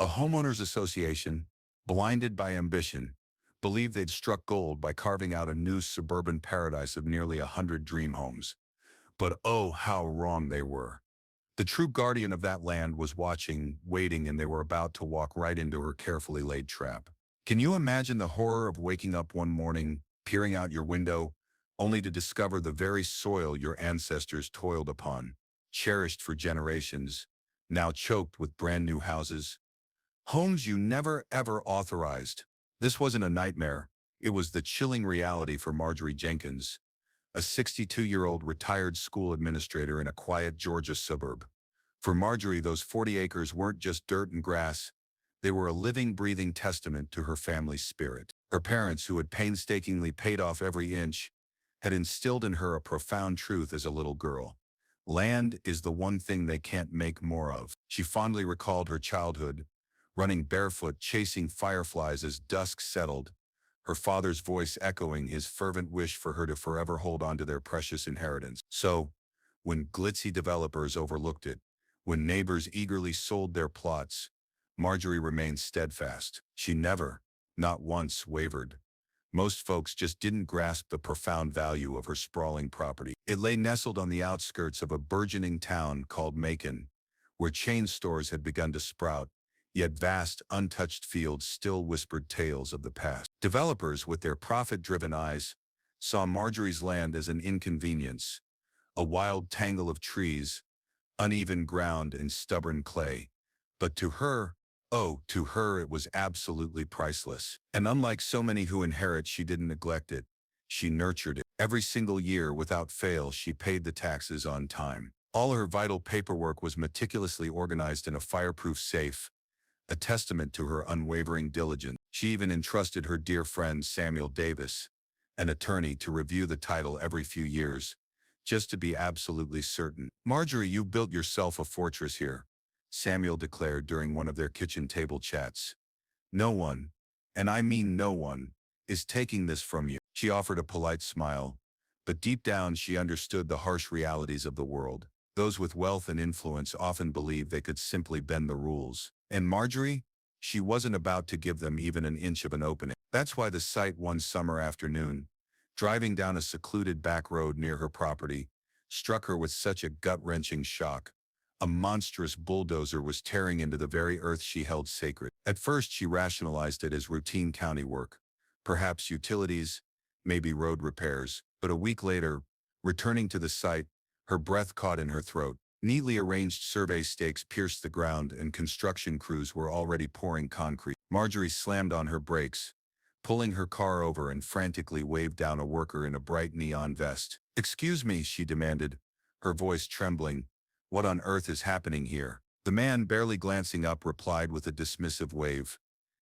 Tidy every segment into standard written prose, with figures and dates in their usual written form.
A homeowners association, blinded by ambition, believed they'd struck gold by carving out a new suburban paradise of nearly 100 dream homes. But oh, how wrong they were. The true guardian of that land was watching, waiting, and they were about to walk right into her carefully laid trap. Can you imagine the horror of waking up one morning, peering out your window, only to discover the very soil your ancestors toiled upon, cherished for generations, now choked with brand new houses? Homes you never ever authorized. This wasn't a nightmare. It was the chilling reality for Marjorie Jenkins, a 62-year-old retired school administrator in a quiet Georgia suburb. For Marjorie, those 40 acres weren't just dirt and grass. They were a living, breathing testament to her family's spirit. Her parents, who had painstakingly paid off every inch, had instilled in her a profound truth as a little girl. Land is the one thing they can't make more of. She fondly recalled her childhood, running barefoot, chasing fireflies as dusk settled, her father's voice echoing his fervent wish for her to forever hold on to their precious inheritance. So, when glitzy developers overlooked it, when neighbors eagerly sold their plots, Marjorie remained steadfast. She never, not once, wavered. Most folks just didn't grasp the profound value of her sprawling property. It lay nestled on the outskirts of a burgeoning town called Macon, where chain stores had begun to sprout, yet vast, untouched fields still whispered tales of the past. Developers, with their profit-driven eyes, saw Marjorie's land as an inconvenience, a wild tangle of trees, uneven ground, and stubborn clay. But to her, oh, to her it was absolutely priceless. And unlike so many who inherit, she didn't neglect it. She nurtured it. Every single year, without fail, she paid the taxes on time. All her vital paperwork was meticulously organized in a fireproof safe, a testament to her unwavering diligence. She even entrusted her dear friend Samuel Davis, an attorney, to review the title every few years, just to be absolutely certain. "Marjorie, you built yourself a fortress here," Samuel declared during one of their kitchen table chats. "No one, and I mean no one, is taking this from you." She offered a polite smile, but deep down she understood the harsh realities of the world. Those with wealth and influence often believed they could simply bend the rules. And Marjorie? She wasn't about to give them even an inch of an opening. That's why the sight one summer afternoon, driving down a secluded back road near her property, struck her with such a gut-wrenching shock. A monstrous bulldozer was tearing into the very earth she held sacred. At first she rationalized it as routine county work, perhaps utilities, maybe road repairs. But a week later, returning to the site, her breath caught in her throat. Neatly arranged survey stakes pierced the ground, and construction crews were already pouring concrete. Marjorie slammed on her brakes, pulling her car over, and frantically waved down a worker in a bright neon vest. "Excuse me," she demanded, her voice trembling. "What on earth is happening here?" The man, barely glancing up, replied with a dismissive wave.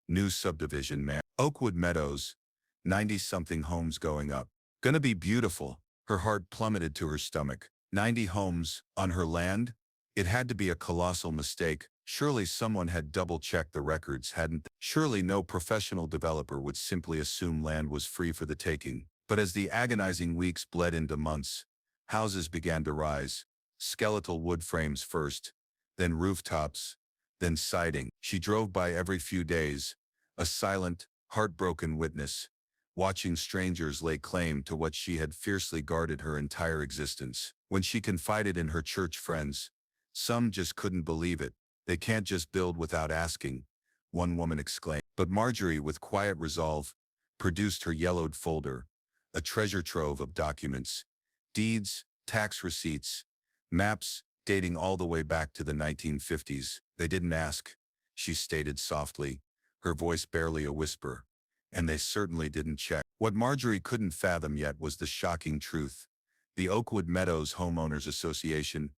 "New subdivision, ma'am. Oakwood Meadows, 90-something homes going up. Gonna be beautiful." Her heart plummeted to her stomach. 90 homes on her land? It had to be a colossal mistake. Surely someone had double-checked the records, hadn't they? Surely no professional developer would simply assume land was free for the taking. But as the agonizing weeks bled into months, houses began to rise. Skeletal wood frames first, then rooftops, then siding. She drove by every few days, a silent, heartbroken witness, watching strangers lay claim to what she had fiercely guarded her entire existence. When she confided in her church friends, some just couldn't believe it. "They can't just build without asking," one woman exclaimed. But Marjorie, with quiet resolve, produced her yellowed folder, a treasure trove of documents, deeds, tax receipts, maps, dating all the way back to the 1950s. "They didn't ask," she stated softly, her voice barely a whisper. "And they certainly didn't check." What Marjorie couldn't fathom yet was the shocking truth. The Oakwood Meadows Homeowners Association,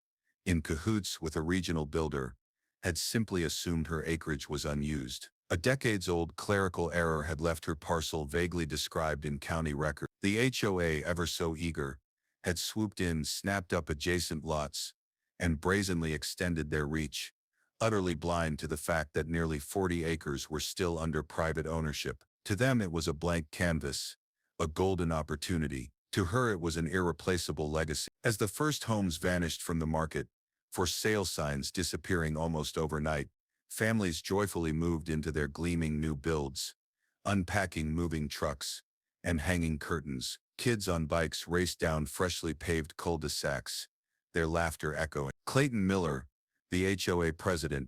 in cahoots with a regional builder, had simply assumed her acreage was unused. A decades-old clerical error had left her parcel vaguely described in county record. The HOA, ever so eager, had swooped in, snapped up adjacent lots, and brazenly extended their reach, utterly blind to the fact that nearly 40 acres were still under private ownership. To them it was a blank canvas, a golden opportunity. To her it was an irreplaceable legacy. As the first homes vanished from the market, for sale signs disappearing almost overnight, Families joyfully moved into their gleaming new builds, unpacking moving trucks and hanging curtains. Kids on bikes raced down freshly paved cul-de-sacs, their laughter echoing. Clayton Miller, the HOA president,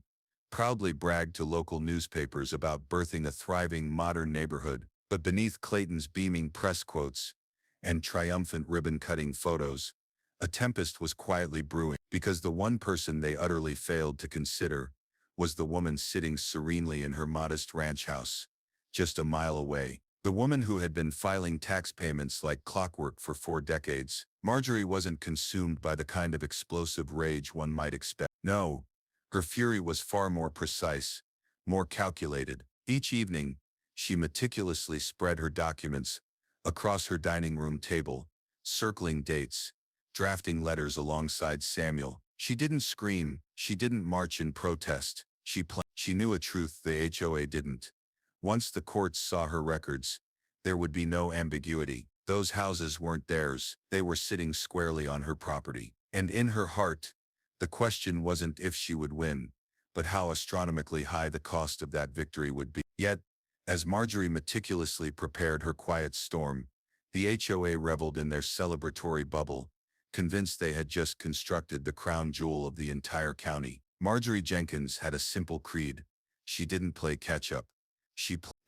proudly bragged to local newspapers about birthing a thriving modern neighborhood. But beneath Clayton's beaming press quotes and triumphant ribbon-cutting photos, a tempest was quietly brewing, because the one person they utterly failed to consider was the woman sitting serenely in her modest ranch house, just a mile away. The woman who had been filing tax payments like clockwork for 4 decades. Marjorie wasn't consumed by the kind of explosive rage one might expect. No, her fury was far more precise, more calculated. Each evening, she meticulously spread her documents across her dining room table, circling dates, drafting letters alongside Samuel. She didn't scream, she didn't march in protest. She knew a truth the HOA didn't. Once the courts saw her records, there would be no ambiguity. Those houses weren't theirs, they were sitting squarely on her property. And in her heart, the question wasn't if she would win, but how astronomically high the cost of that victory would be. Yet, as Marjorie meticulously prepared her quiet storm, the HOA reveled in their celebratory bubble, convinced they had just constructed the crown jewel of the entire county. Marjorie Jenkins had a simple creed. She didn't play catch-up.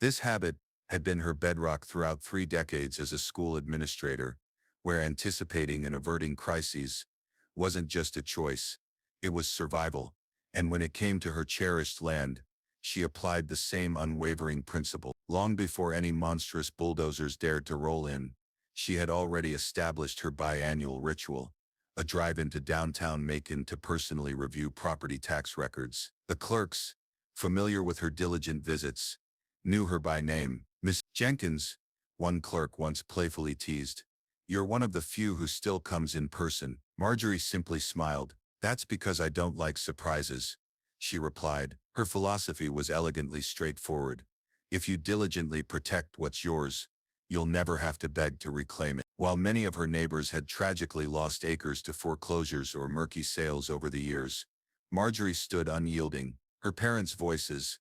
This habit had been her bedrock throughout 3 decades as a school administrator, where anticipating and averting crises wasn't just a choice, it was survival. And when it came to her cherished land, she applied the same unwavering principle. Long before any monstrous bulldozers dared to roll in, she had already established her biannual ritual, a drive into downtown Macon to personally review property tax records. The clerks, familiar with her diligent visits, knew her by name. "Miss Jenkins," one clerk once playfully teased, "you're one of the few who still comes in person." Marjorie simply smiled. "That's because I don't like surprises," she replied. Her philosophy was elegantly straightforward. If you diligently protect what's yours, you'll never have to beg to reclaim it. While many of her neighbors had tragically lost acres to foreclosures or murky sales over the years, Marjorie stood unyielding. Her parents' voices,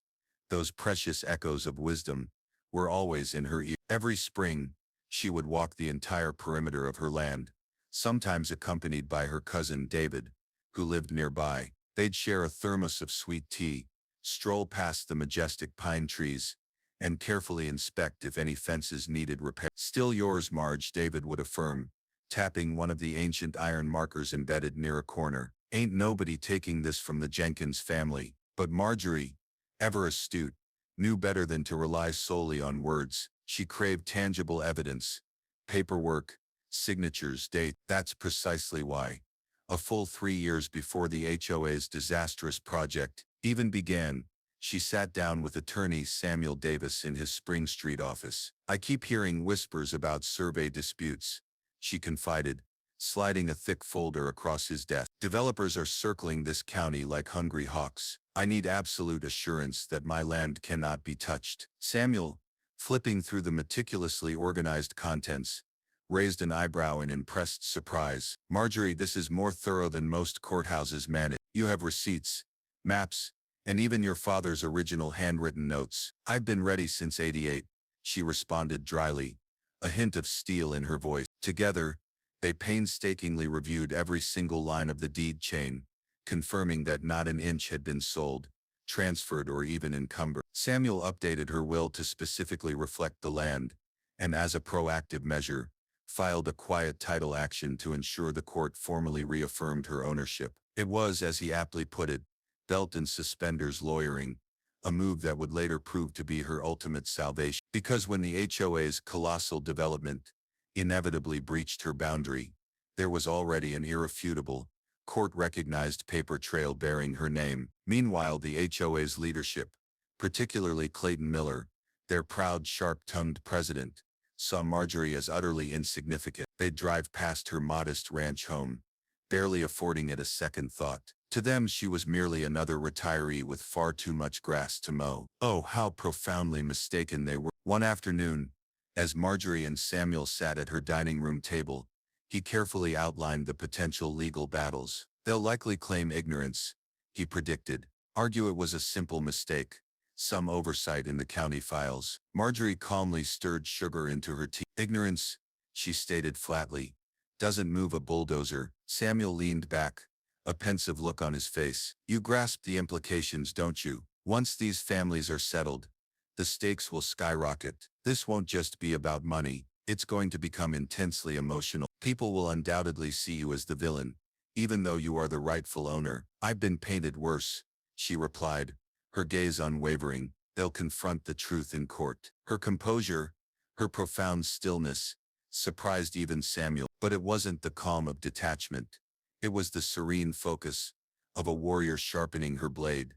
those precious echoes of wisdom, were always in her ear. Every spring, she would walk the entire perimeter of her land, sometimes accompanied by her cousin David, who lived nearby. They'd share a thermos of sweet tea, stroll past the majestic pine trees, and carefully inspect if any fences needed repair. "Still yours, Marge," David would affirm, tapping one of the ancient iron markers embedded near a corner. "Ain't nobody taking this from the Jenkins family." But Marjorie, ever astute, knew better than to rely solely on words. She craved tangible evidence, paperwork, signatures, date. That's precisely why, a full 3 years before the HOA's disastrous project even began, she sat down with attorney Samuel Davis in his Spring Street office. "I keep hearing whispers about survey disputes," she confided, sliding a thick folder across his desk. "Developers are circling this county like hungry hawks. I need absolute assurance that my land cannot be touched." Samuel, flipping through the meticulously organized contents, raised an eyebrow in impressed surprise. "Marjorie, this is more thorough than most courthouses manage. You have receipts, maps, and even your father's original handwritten notes." "I've been ready since '88, she responded dryly, a hint of steel in her voice. Together, they painstakingly reviewed every single line of the deed chain, confirming that not an inch had been sold, transferred, or even encumbered. Samuel updated her will to specifically reflect the land, and as a proactive measure, filed a quiet title action to ensure the court formally reaffirmed her ownership. It was, as he aptly put it, belt and suspenders lawyering, a move that would later prove to be her ultimate salvation. Because when the HOA's colossal development inevitably breached her boundary, there was already an irrefutable, court-recognized paper trail bearing her name. Meanwhile, the HOA's leadership, particularly Clayton Miller, their proud, sharp-tongued president, saw Marjorie as utterly insignificant. They'd drive past her modest ranch home, barely affording it a second thought. To them, she was merely another retiree with far too much grass to mow. Oh, how profoundly mistaken they were. One afternoon, as Marjorie and Samuel sat at her dining room table, he carefully outlined the potential legal battles. "They'll likely claim ignorance," he predicted, Argue it was a simple mistake, some oversight in the county files. Marjorie calmly stirred sugar into her tea. Ignorance, she stated flatly, doesn't move a bulldozer. Samuel leaned back, a pensive look on his face. You grasp the implications, don't you? Once these families are settled, the stakes will skyrocket. This won't just be about money. It's going to become intensely emotional. People will undoubtedly see you as the villain, even though you are the rightful owner. I've been painted worse, she replied, her gaze unwavering. They'll confront the truth in court. Her composure, her profound stillness, surprised even Samuel. But it wasn't the calm of detachment. It was the serene focus of a warrior sharpening her blade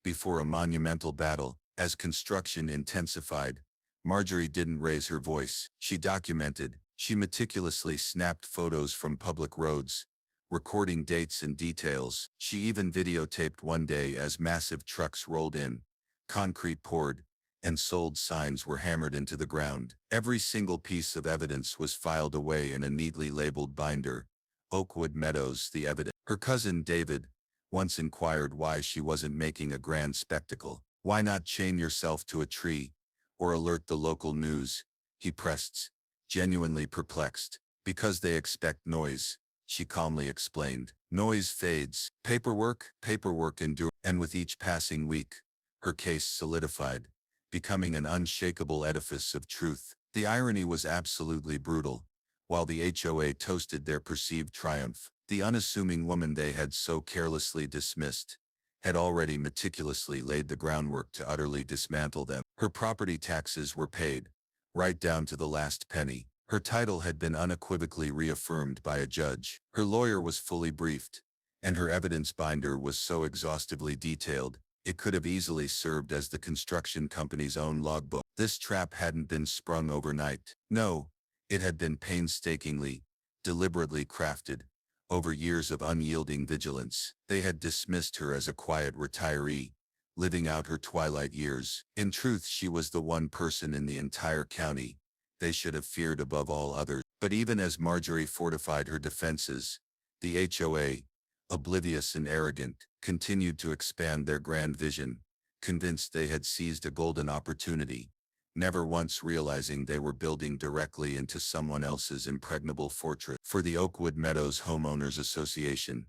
before a monumental battle. As construction intensified, Marjorie didn't raise her voice. She documented. She meticulously snapped photos from public roads, recording dates and details. She even videotaped one day as massive trucks rolled in, concrete poured, and sold signs were hammered into the ground. Every single piece of evidence was filed away in a neatly labeled binder. Oakwood Meadows, the evidence. Her cousin David once inquired why she wasn't making a grand spectacle. Why not chain yourself to a tree or alert the local news? He pressed, genuinely perplexed. Because they expect noise, she calmly explained. Noise fades. Paperwork endures. And with each passing week, her case solidified, becoming an unshakable edifice of truth. The irony was absolutely brutal. While the HOA toasted their perceived triumph, the unassuming woman they had so carelessly dismissed had already meticulously laid the groundwork to utterly dismantle them. Her property taxes were paid, right down to the last penny. Her title had been unequivocally reaffirmed by a judge. Her lawyer was fully briefed, and her evidence binder was so exhaustively detailed, it could have easily served as the construction company's own logbook. This trap hadn't been sprung overnight. No, it had been painstakingly, deliberately crafted, over years of unyielding vigilance. They had dismissed her as a quiet retiree, living out her twilight years. In truth, she was the one person in the entire county they should have feared above all others. But even as Marjorie fortified her defenses, the HOA, oblivious and arrogant, continued to expand their grand vision, convinced they had seized a golden opportunity, never once realizing they were building directly into someone else's impregnable fortress. For the Oakwood Meadows Homeowners Association,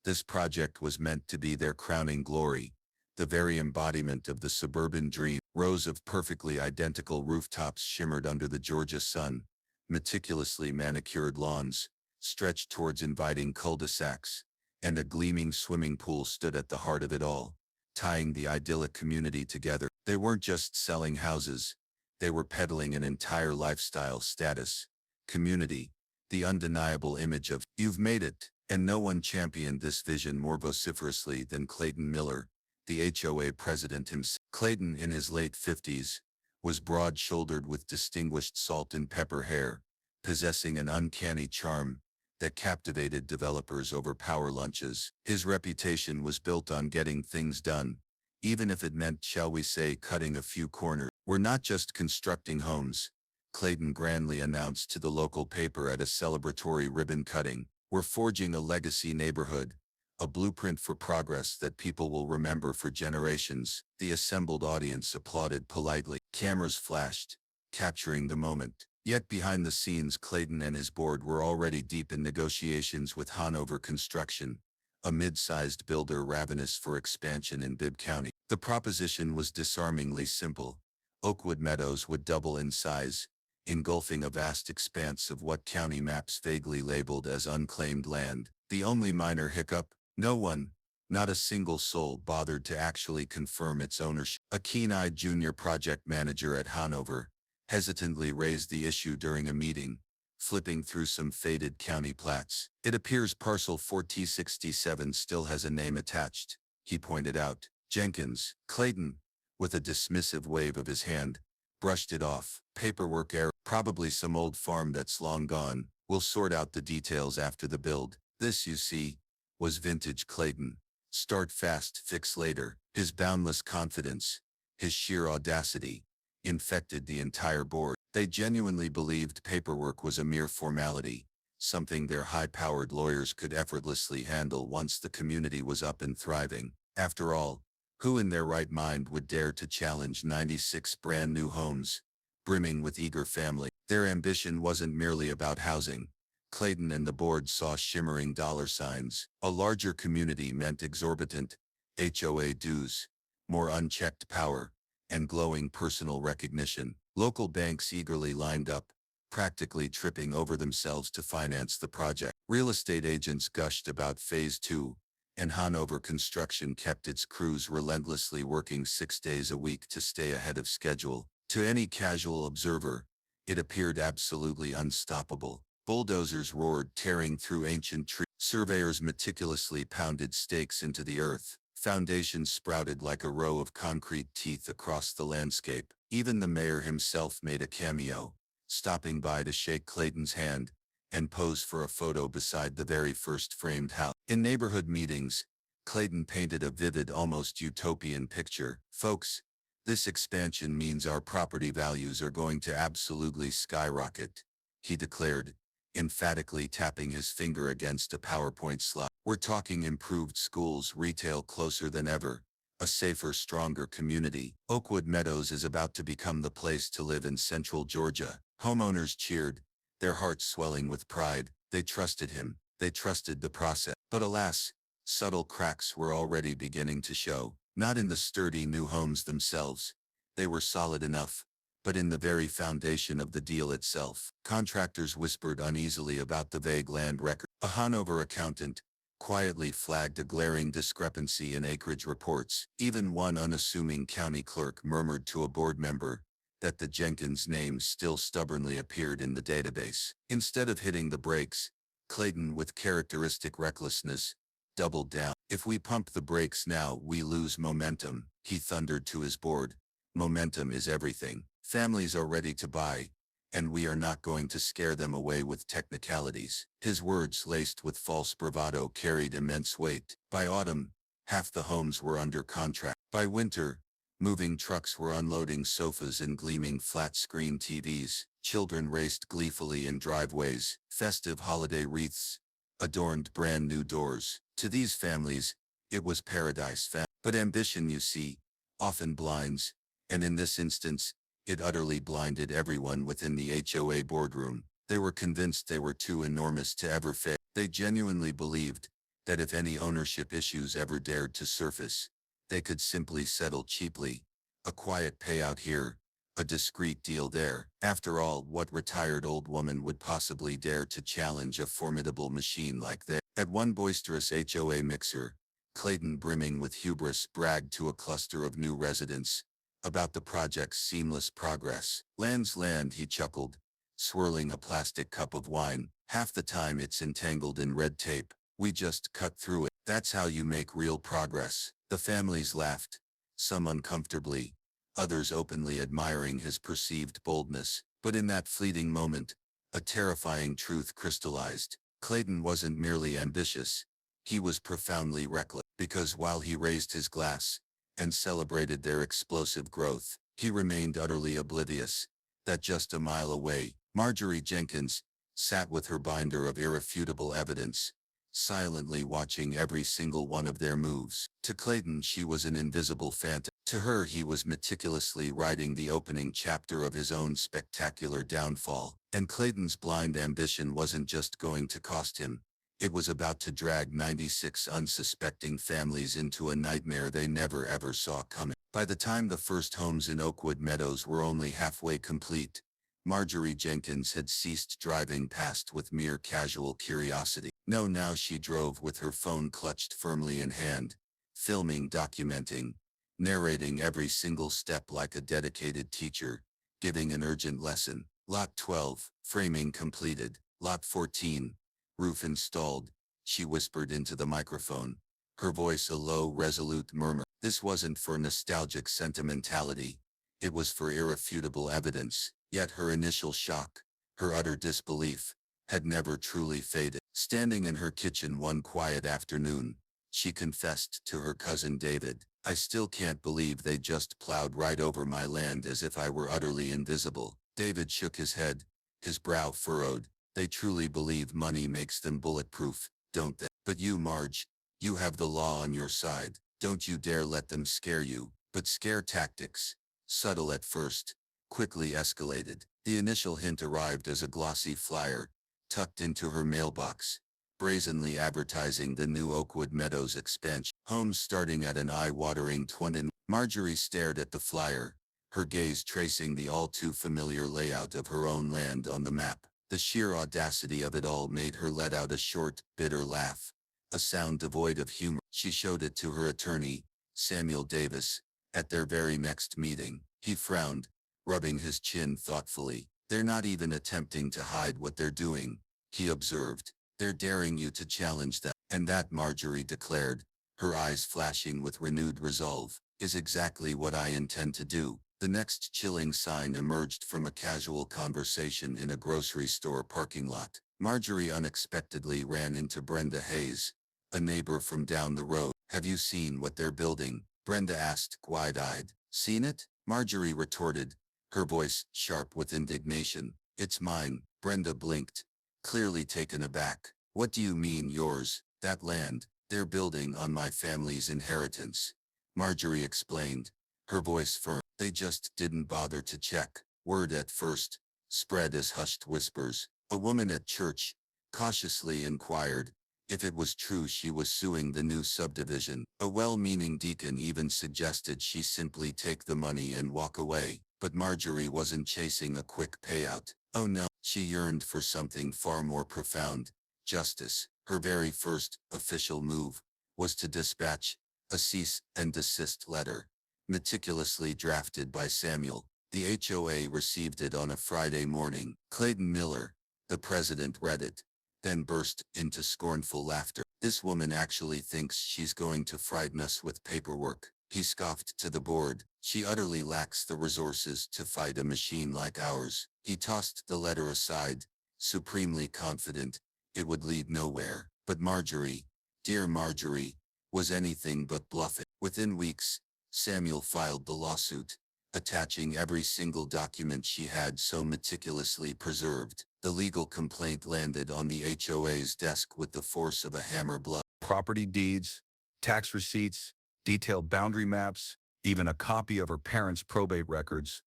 this project was meant to be their crowning glory, the very embodiment of the suburban dream. Rows of perfectly identical rooftops shimmered under the Georgia sun, meticulously manicured lawns stretched towards inviting cul-de-sacs, and a gleaming swimming pool stood at the heart of it all, tying the idyllic community together. They weren't just selling houses, they were peddling an entire lifestyle: status, community, the undeniable image of "you've made it." And no one championed this vision more vociferously than Clayton Miller, the HOA president himself. Clayton, in his late 50s, was broad-shouldered with distinguished salt and pepper hair, possessing an uncanny charm that captivated developers over power lunches. His reputation was built on getting things done, even if it meant, shall we say, cutting a few corners. "We're not just constructing homes," Clayton grandly announced to the local paper at a celebratory ribbon cutting. "We're forging a legacy neighborhood, a blueprint for progress that people will remember for generations." The assembled audience applauded politely. Cameras flashed, capturing the moment. Yet behind the scenes, Clayton and his board were already deep in negotiations with Hanover Construction, a mid-sized builder ravenous for expansion in Bibb County. The proposition was disarmingly simple. Oakwood Meadows would double in size, engulfing a vast expanse of what county maps vaguely labeled as unclaimed land. The only minor hiccup: no one, not a single soul, bothered to actually confirm its ownership. A keen-eyed junior project manager at Hanover hesitantly raised the issue during a meeting, flipping through some faded county plats. "It appears parcel 4T67 still has a name attached," he pointed out. Jenkins. Clayton, with a dismissive wave of his hand, brushed it off. "Paperwork error. Probably some old farm that's long gone. We'll sort out the details after the build." This, you see, was vintage Clayton. Start fast, fix later. His boundless confidence, his sheer audacity, infected the entire board. They genuinely believed paperwork was a mere formality, something their high-powered lawyers could effortlessly handle once the community was up and thriving. After all, Who in their right mind would dare to challenge 96 brand new homes, brimming with eager family? Their ambition wasn't merely about housing. Clayton and the board saw shimmering dollar signs. A larger community meant exorbitant HOA dues, more unchecked power, and glowing personal recognition. Local banks eagerly lined up, practically tripping over themselves to finance the project. Real estate agents gushed about Phase 2, and Hanover Construction kept its crews relentlessly working 6 days a week to stay ahead of schedule. To any casual observer, it appeared absolutely unstoppable. Bulldozers roared, tearing through ancient trees. Surveyors meticulously pounded stakes into the earth. Foundations sprouted like a row of concrete teeth across the landscape. Even the mayor himself made a cameo, stopping by to shake Clayton's hand and pose for a photo beside the very first framed house. In neighborhood meetings, Clayton painted a vivid, almost utopian picture. "Folks, this expansion means our property values are going to absolutely skyrocket," he declared, emphatically tapping his finger against a PowerPoint slide. "We're talking improved schools, retail closer than ever, a safer, stronger community. Oakwood Meadows is about to become the place to live in Central Georgia." Homeowners cheered, their hearts swelling with pride. They trusted him. They trusted the process. But alas, subtle cracks were already beginning to show. Not in the sturdy new homes themselves. They were solid enough. But in the very foundation of the deal itself. Contractors whispered uneasily about the vague land record. A Hanover accountant quietly flagged a glaring discrepancy in acreage reports. Even one unassuming county clerk murmured to a board member that the Jenkins name still stubbornly appeared in the database. Instead of hitting the brakes, Clayton, with characteristic recklessness, doubled down. "If we pump the brakes now, we lose momentum," he thundered to his board. "Momentum is everything. Families are ready to buy, and we are not going to scare them away with technicalities." His words, laced with false bravado, carried immense weight. By autumn, half the homes were under contract. By winter, moving trucks were unloading sofas and gleaming flat-screen TVs. Children raced gleefully in driveways. Festive holiday wreaths adorned brand-new doors. To these families, it was paradise. But ambition, you see, often blinds, and in this instance, it utterly blinded everyone within the HOA boardroom. They were convinced they were too enormous to ever fail. They genuinely believed that if any ownership issues ever dared to surface, they could simply settle cheaply. A quiet payout here, a discreet deal there. After all, what retired old woman would possibly dare to challenge a formidable machine like that? At one boisterous HOA mixer, Clayton, brimming with hubris, bragged to a cluster of new residents about the project's seamless progress. "Land's land," he chuckled, swirling a plastic cup of wine. "Half the time it's entangled in red tape. We just cut through it. That's how you make real progress." The families laughed, some uncomfortably, others openly admiring his perceived boldness. But in that fleeting moment, a terrifying truth crystallized. Clayton wasn't merely ambitious. He was profoundly reckless. Because while he raised his glass and celebrated their explosive growth, he remained utterly oblivious that just a mile away, Marjorie Jenkins sat with her binder of irrefutable evidence, silently watching every single one of their moves. To Clayton, she was an invisible phantom. To her, he was meticulously writing the opening chapter of his own spectacular downfall. And Clayton's blind ambition wasn't just going to cost him. It was about to drag 96 unsuspecting families into a nightmare they never ever saw coming. By the time the first homes in Oakwood Meadows were only halfway complete, Marjorie Jenkins had ceased driving past with mere casual curiosity. No, now she drove with her phone clutched firmly in hand, filming, documenting, narrating every single step like a dedicated teacher, giving an urgent lesson. "Lot 12, framing completed. Lot 14, roof installed," she whispered into the microphone, her voice a low, resolute murmur. This wasn't for nostalgic sentimentality. It was for irrefutable evidence. Yet her initial shock, her utter disbelief, had never truly faded. Standing in her kitchen one quiet afternoon, she confessed to her cousin David, "I still can't believe they just plowed right over my land as if I were utterly invisible." David shook his head, his brow furrowed. "They truly believe money makes them bulletproof, don't they? But you, Marge, you have the law on your side." Don't you dare let them scare you. But scare tactics, subtle at first, quickly escalated. The initial hint arrived as a glossy flyer, tucked into her mailbox, brazenly advertising the new Oakwood Meadows expansion. Homes starting at an eye-watering 20. Marjorie stared at the flyer, her gaze tracing the all-too-familiar layout of her own land on the map. The sheer audacity of it all made her let out a short, bitter laugh, a sound devoid of humor. She showed it to her attorney, Samuel Davis, at their very next meeting. He frowned, rubbing his chin thoughtfully. They're not even attempting to hide what they're doing, he observed. They're daring you to challenge them. And that, Marjorie declared, her eyes flashing with renewed resolve, is exactly what I intend to do. The next chilling sign emerged from a casual conversation in a grocery store parking lot. Marjorie unexpectedly ran into Brenda Hayes, a neighbor from down the road. Have you seen what they're building? Brenda asked, wide-eyed. Seen it? Marjorie retorted, her voice sharp with indignation. It's mine. Brenda blinked, clearly taken aback. What do you mean yours? That land, they're building on my family's inheritance. Marjorie explained, her voice firm. They just didn't bother to check. Word at first spread as hushed whispers. A woman at church cautiously inquired if it was true she was suing the new subdivision. A well-meaning deacon even suggested she simply take the money and walk away. But Marjorie wasn't chasing a quick payout. Oh no, she yearned for something far more profound. Justice. Her very first official move was to dispatch a cease and desist letter, meticulously drafted by Samuel. The HOA received it on a Friday morning. Clayton Miller, the president, read it, then burst into scornful laughter. This woman actually thinks she's going to frighten us with paperwork. He scoffed to the board. She utterly lacks the resources to fight a machine like ours. He tossed the letter aside, supremely confident it would lead nowhere. But Marjorie, dear Marjorie, was anything but bluffing. Within weeks, Samuel filed the lawsuit, attaching every single document she had so meticulously preserved. The legal complaint landed on the HOA's desk with the force of a hammer blow. Property deeds, tax receipts, detailed boundary maps, even a copy of her parents' probate records,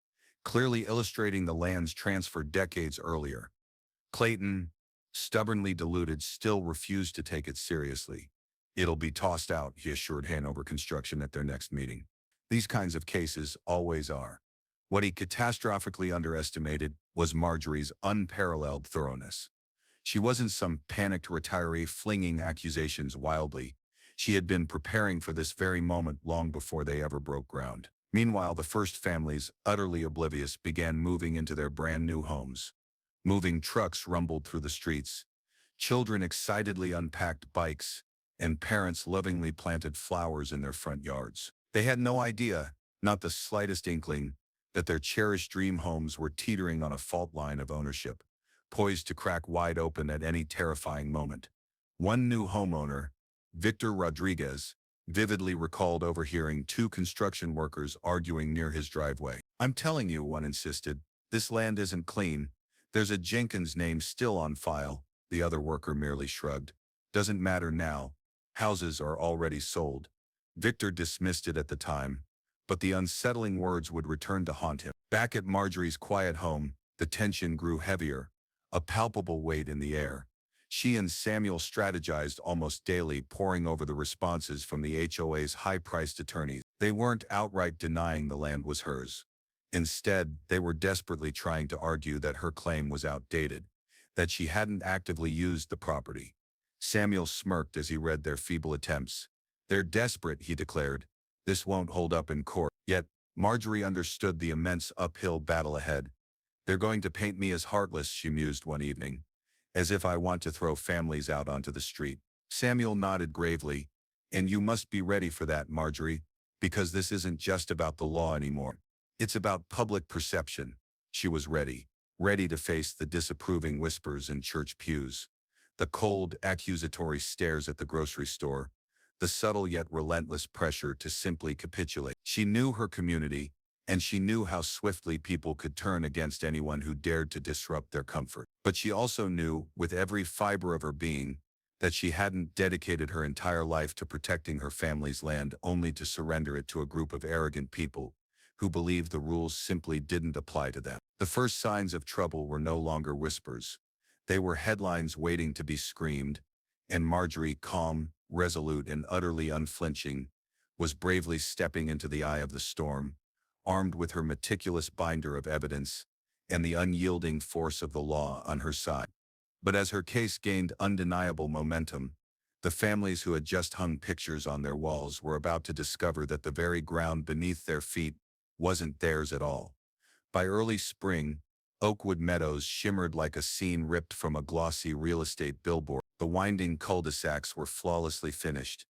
clearly illustrating the land's transfer decades earlier. Clayton, stubbornly deluded, still refused to take it seriously. It'll be tossed out, he assured Hanover Construction at their next meeting. These kinds of cases always are. What he catastrophically underestimated was Marjorie's unparalleled thoroughness. She wasn't some panicked retiree flinging accusations wildly. She had been preparing for this very moment long before they ever broke ground. Meanwhile, the first families, utterly oblivious, began moving into their brand new homes. Moving trucks rumbled through the streets. Children excitedly unpacked bikes, and parents lovingly planted flowers in their front yards. They had no idea, not the slightest inkling, that their cherished dream homes were teetering on a fault line of ownership, poised to crack wide open at any terrifying moment. One new homeowner, Victor Rodriguez, vividly recalled overhearing two construction workers arguing near his driveway. I'm telling you, one insisted, this land isn't clean. There's a Jenkins name still on file. The other worker merely shrugged. Doesn't matter now. Houses are already sold. Victor dismissed it at the time, but the unsettling words would return to haunt him. Back at Marjorie's quiet home, the tension grew heavier, a palpable weight in the air. She and Samuel strategized almost daily, poring over the responses from the HOA's high-priced attorneys. They weren't outright denying the land was hers. Instead, they were desperately trying to argue that her claim was outdated, that she hadn't actively used the property. Samuel smirked as he read their feeble attempts. They're desperate, he declared. This won't hold up in court. Yet, Marjorie understood the immense uphill battle ahead. They're going to paint me as heartless, she mused one evening, as if I want to throw families out onto the street. Samuel nodded gravely. And you must be ready for that, Marjorie, because this isn't just about the law anymore. It's about public perception. She was ready to face the disapproving whispers in church pews, the cold, accusatory stares at the grocery store, the subtle yet relentless pressure to simply capitulate. She knew her community, and she knew how swiftly people could turn against anyone who dared to disrupt their comfort. But she also knew, with every fiber of her being, that she hadn't dedicated her entire life to protecting her family's land only to surrender it to a group of arrogant people who believed the rules simply didn't apply to them. The first signs of trouble were no longer whispers. They were headlines waiting to be screamed, and Marjorie, calm, resolute, and utterly unflinching, was bravely stepping into the eye of the storm, armed with her meticulous binder of evidence and the unyielding force of the law on her side. But as her case gained undeniable momentum, the families who had just hung pictures on their walls were about to discover that the very ground beneath their feet wasn't theirs at all. By early spring, Oakwood Meadows shimmered like a scene ripped from a glossy real estate billboard. The winding cul-de-sacs were flawlessly finished,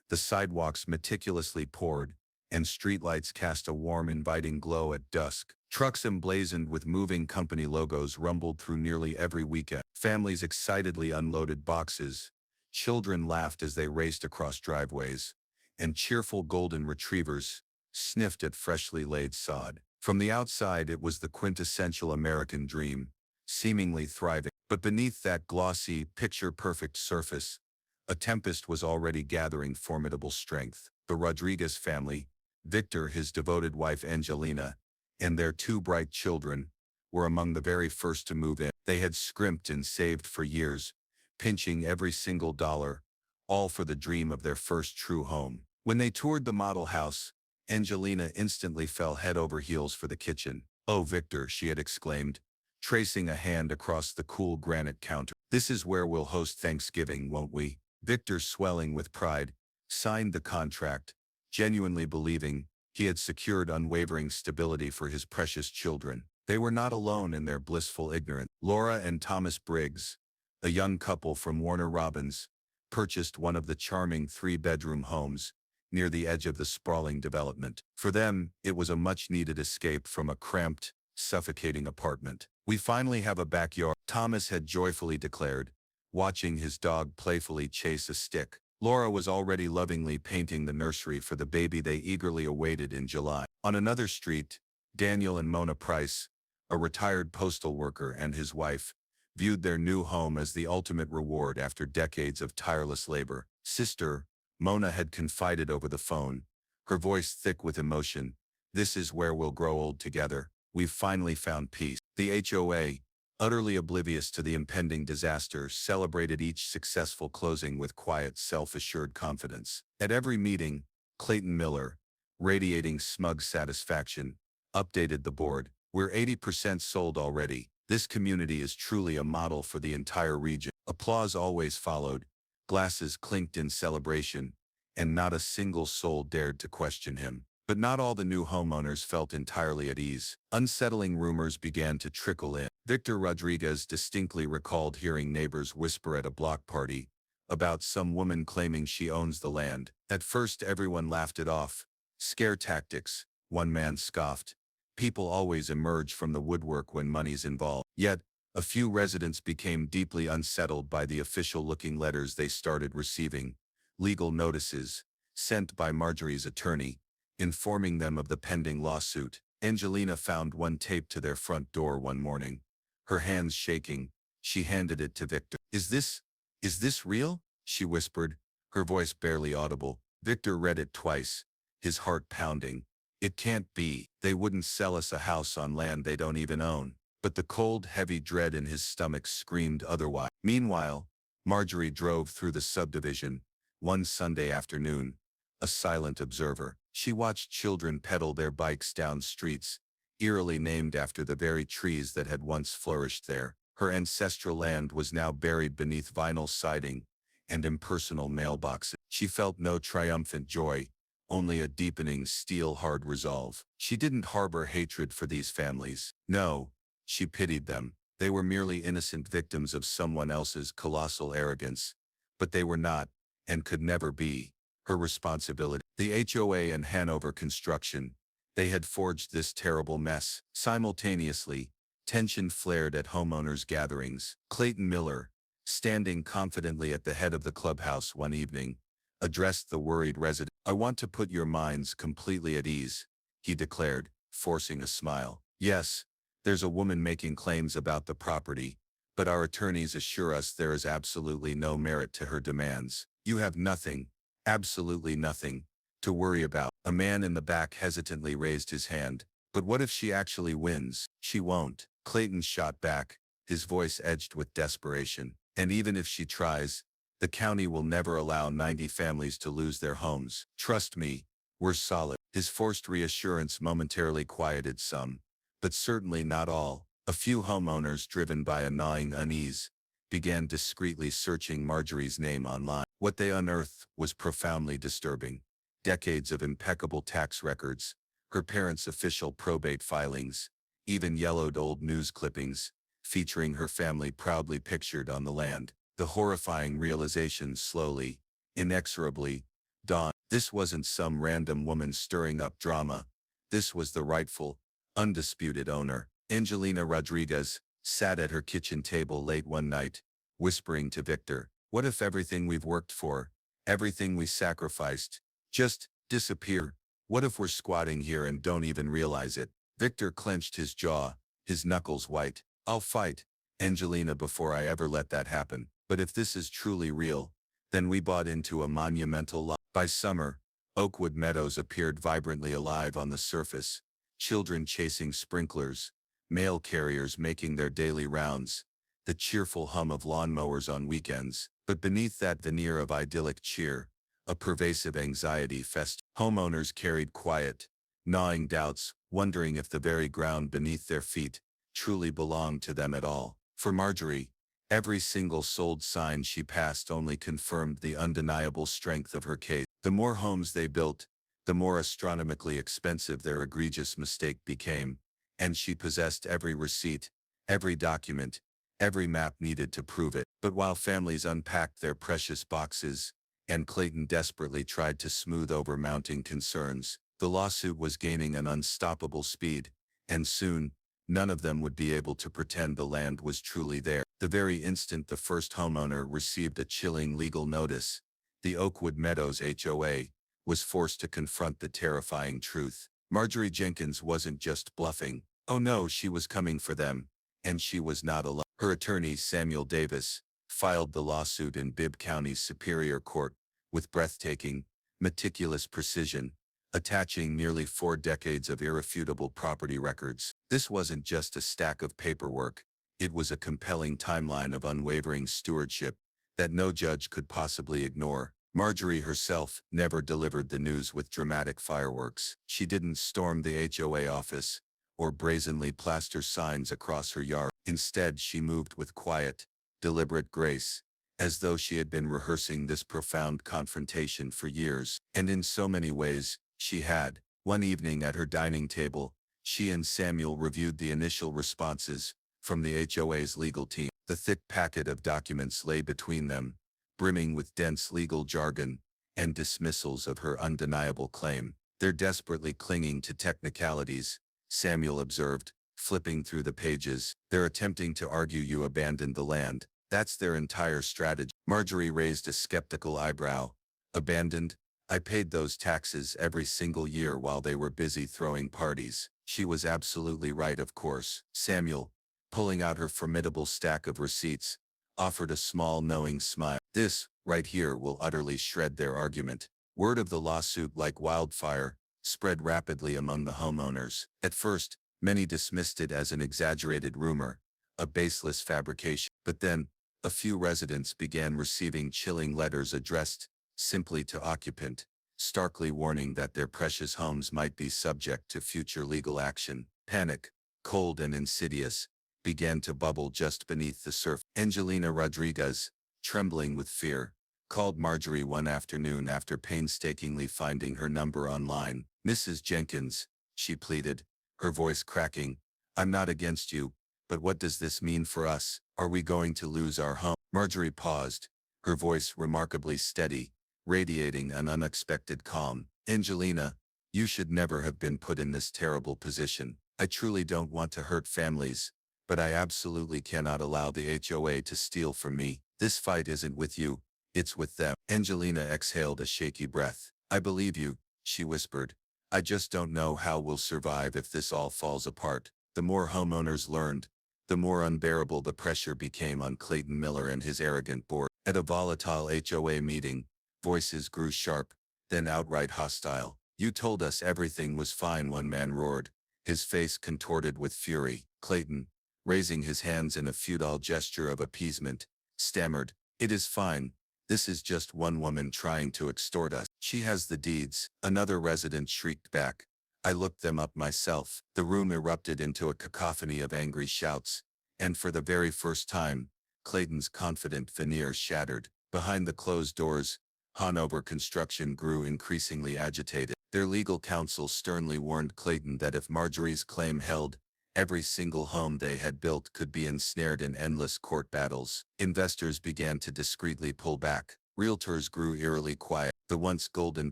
the sidewalks meticulously poured, and streetlights cast a warm, inviting glow at dusk. Trucks emblazoned with moving company logos rumbled through nearly every weekend. Families excitedly unloaded boxes, children laughed as they raced across driveways, and cheerful golden retrievers sniffed at freshly laid sod. From the outside, it was the quintessential American dream, seemingly thriving. But beneath that glossy, picture-perfect surface, a tempest was already gathering formidable strength. The Rodriguez family, Victor, his devoted wife Angelina, and their two bright children, were among the very first to move in. They had scrimped and saved for years, pinching every single dollar, all for the dream of their first true home. When they toured the model house, Angelina instantly fell head over heels for the kitchen. "Oh, Victor," she had exclaimed, tracing a hand across the cool granite counter. "This is where we'll host Thanksgiving, won't we?" Victor, swelling with pride, signed the contract, genuinely believing he had secured unwavering stability for his precious children. They were not alone in their blissful ignorance. Laura and Thomas Briggs, a young couple from Warner Robins, purchased one of the charming three-bedroom homes near the edge of the sprawling development. For them, it was a much-needed escape from a cramped, suffocating apartment. "We finally have a backyard," Thomas had joyfully declared, watching his dog playfully chase a stick. Laura was already lovingly painting the nursery for the baby they eagerly awaited in July. On another street, Daniel and Mona Price, a retired postal worker, and his wife, viewed their new home as the ultimate reward after decades of tireless labor. "Sister," Mona had confided over the phone, her voice thick with emotion, "this is where we'll grow old together. We've finally found peace." The HOA, utterly oblivious to the impending disaster, celebrated each successful closing with quiet, self-assured confidence. At every meeting, Clayton Miller, radiating smug satisfaction, updated the board. "We're 80% sold already. This community is truly a model for the entire region." Applause always followed, glasses clinked in celebration, and not a single soul dared to question him. But not all the new homeowners felt entirely at ease. Unsettling rumors began to trickle in. Victor Rodriguez distinctly recalled hearing neighbors whisper at a block party about some woman claiming she owns the land. At first, everyone laughed it off. "Scare tactics," one man scoffed. "People always emerge from the woodwork when money's involved." Yet, a few residents became deeply unsettled by the official-looking letters they started receiving, legal notices, sent by Marjorie's attorney, informing them of the pending lawsuit. Angelina found one taped to their front door one morning. Her hands shaking, she handed it to Victor. Is this real?" she whispered, her voice barely audible. Victor read it twice, his heart pounding. "It can't be. They wouldn't sell us a house on land they don't even own." But the cold, heavy dread in his stomach screamed otherwise. Meanwhile, Marjorie drove through the subdivision one Sunday afternoon, a silent observer. She watched children pedal their bikes down streets, eerily named after the very trees that had once flourished there. Her ancestral land was now buried beneath vinyl siding and impersonal mailboxes. She felt no triumphant joy, only a deepening steel-hard resolve. She didn't harbor hatred for these families. No, she pitied them. They were merely innocent victims of someone else's colossal arrogance, but they were not, and could never be, her responsibility. The HOA and Hanover Construction, they had forged this terrible mess. Simultaneously, tension flared at homeowners' gatherings. Clayton Miller, standing confidently at the head of the clubhouse one evening, addressed the worried resident. "I want to put your minds completely at ease," he declared, forcing a smile. "Yes, there's a woman making claims about the property, but our attorneys assure us there is absolutely no merit to her demands. You have nothing, absolutely nothing, to worry about. A man in the back hesitantly raised his hand. But what if she actually wins? She won't. Clayton shot back, his voice edged with desperation. And even if she tries, the county will never allow 90 families to lose their homes. Trust me, we're solid. His forced reassurance momentarily quieted some, but certainly not all. A few homeowners, driven by a gnawing unease, began discreetly searching Marjorie's name online. What they unearthed was profoundly disturbing. Decades of impeccable tax records, her parents' official probate filings, even yellowed old news clippings, featuring her family proudly pictured on the land. The horrifying realization slowly, inexorably, dawned. This wasn't some random woman stirring up drama. This was the rightful, undisputed owner. Angelina Rodriguez sat at her kitchen table late one night, whispering to Victor, "What if everything we've worked for, everything we sacrificed, just disappear? What if we're squatting here and don't even realize it?" Victor clenched his jaw, his knuckles white. "I'll fight, Angelina, before I ever let that happen. But if this is truly real, then we bought into a monumental lie." By summer, Oakwood Meadows appeared vibrantly alive on the surface. Children chasing sprinklers, mail carriers making their daily rounds, the cheerful hum of lawnmowers on weekends. But beneath that veneer of idyllic cheer, a pervasive anxiety festered. Homeowners carried quiet, gnawing doubts, wondering if the very ground beneath their feet truly belonged to them at all. For Marjorie, every single sold sign she passed only confirmed the undeniable strength of her case. The more homes they built, the more astronomically expensive their egregious mistake became, and she possessed every receipt, every document, every map needed to prove it. But while families unpacked their precious boxes, and Clayton desperately tried to smooth over mounting concerns, the lawsuit was gaining an unstoppable speed, and soon, none of them would be able to pretend the land was truly there. The very instant the first homeowner received a chilling legal notice, the Oakwood Meadows HOA was forced to confront the terrifying truth. Marjorie Jenkins wasn't just bluffing. Oh no, she was coming for them, and she was not alone. Her attorney, Samuel Davis, filed the lawsuit in Bibb County's Superior Court with breathtaking, meticulous precision, attaching nearly 4 decades of irrefutable property records. This wasn't just a stack of paperwork. It was a compelling timeline of unwavering stewardship that no judge could possibly ignore. Marjorie herself never delivered the news with dramatic fireworks. She didn't storm the HOA office or brazenly plaster signs across her yard. Instead, she moved with quiet, deliberate grace, as though she had been rehearsing this profound confrontation for years. And in so many ways, she had. One evening at her dining table, she and Samuel reviewed the initial responses from the HOA's legal team. The thick packet of documents lay between them, brimming with dense legal jargon and dismissals of her undeniable claim. "They're desperately clinging to technicalities," Samuel observed, flipping through the pages. "They're attempting to argue you abandoned the land. That's their entire strategy." Marjorie raised a skeptical eyebrow. "Abandoned? I paid those taxes every single year while they were busy throwing parties." She was absolutely right, of course. Samuel, pulling out her formidable stack of receipts, offered a small knowing smile. "This, right here, will utterly shred their argument." Word of the lawsuit, like wildfire, spread rapidly among the homeowners. At first, many dismissed it as an exaggerated rumor, a baseless fabrication. But then, a few residents began receiving chilling letters addressed simply to occupant, starkly warning that their precious homes might be subject to future legal action. Panic, cold and insidious, began to bubble just beneath the surface. Angelina Rodriguez, trembling with fear, called Marjorie one afternoon after painstakingly finding her number online. "Mrs. Jenkins," she pleaded, her voice cracking, "I'm not against you, but what does this mean for us? Are we going to lose our home?" Marjorie paused, her voice remarkably steady, radiating an unexpected calm. "Angelina, you should never have been put in this terrible position. I truly don't want to hurt families, but I absolutely cannot allow the HOA to steal from me. This fight isn't with you, it's with them." Angelina exhaled a shaky breath. "I believe you," she whispered. "I just don't know how we'll survive if this all falls apart." The more homeowners learned, the more unbearable the pressure became on Clayton Miller and his arrogant board. At a volatile HOA meeting, voices grew sharp, then outright hostile. "You told us everything was fine," one man roared, his face contorted with fury. Clayton, raising his hands in a futile gesture of appeasement, stammered, "It is fine. This is just one woman trying to extort us. She has the deeds." Another resident shrieked back, "I looked them up myself." The room erupted into a cacophony of angry shouts, and for the very first time, Clayton's confident veneer shattered. Behind the closed doors, Hanover Construction grew increasingly agitated. Their legal counsel sternly warned Clayton that if Marjorie's claim held, every single home they had built could be ensnared in endless court battles. Investors began to discreetly pull back. Realtors grew eerily quiet. The once golden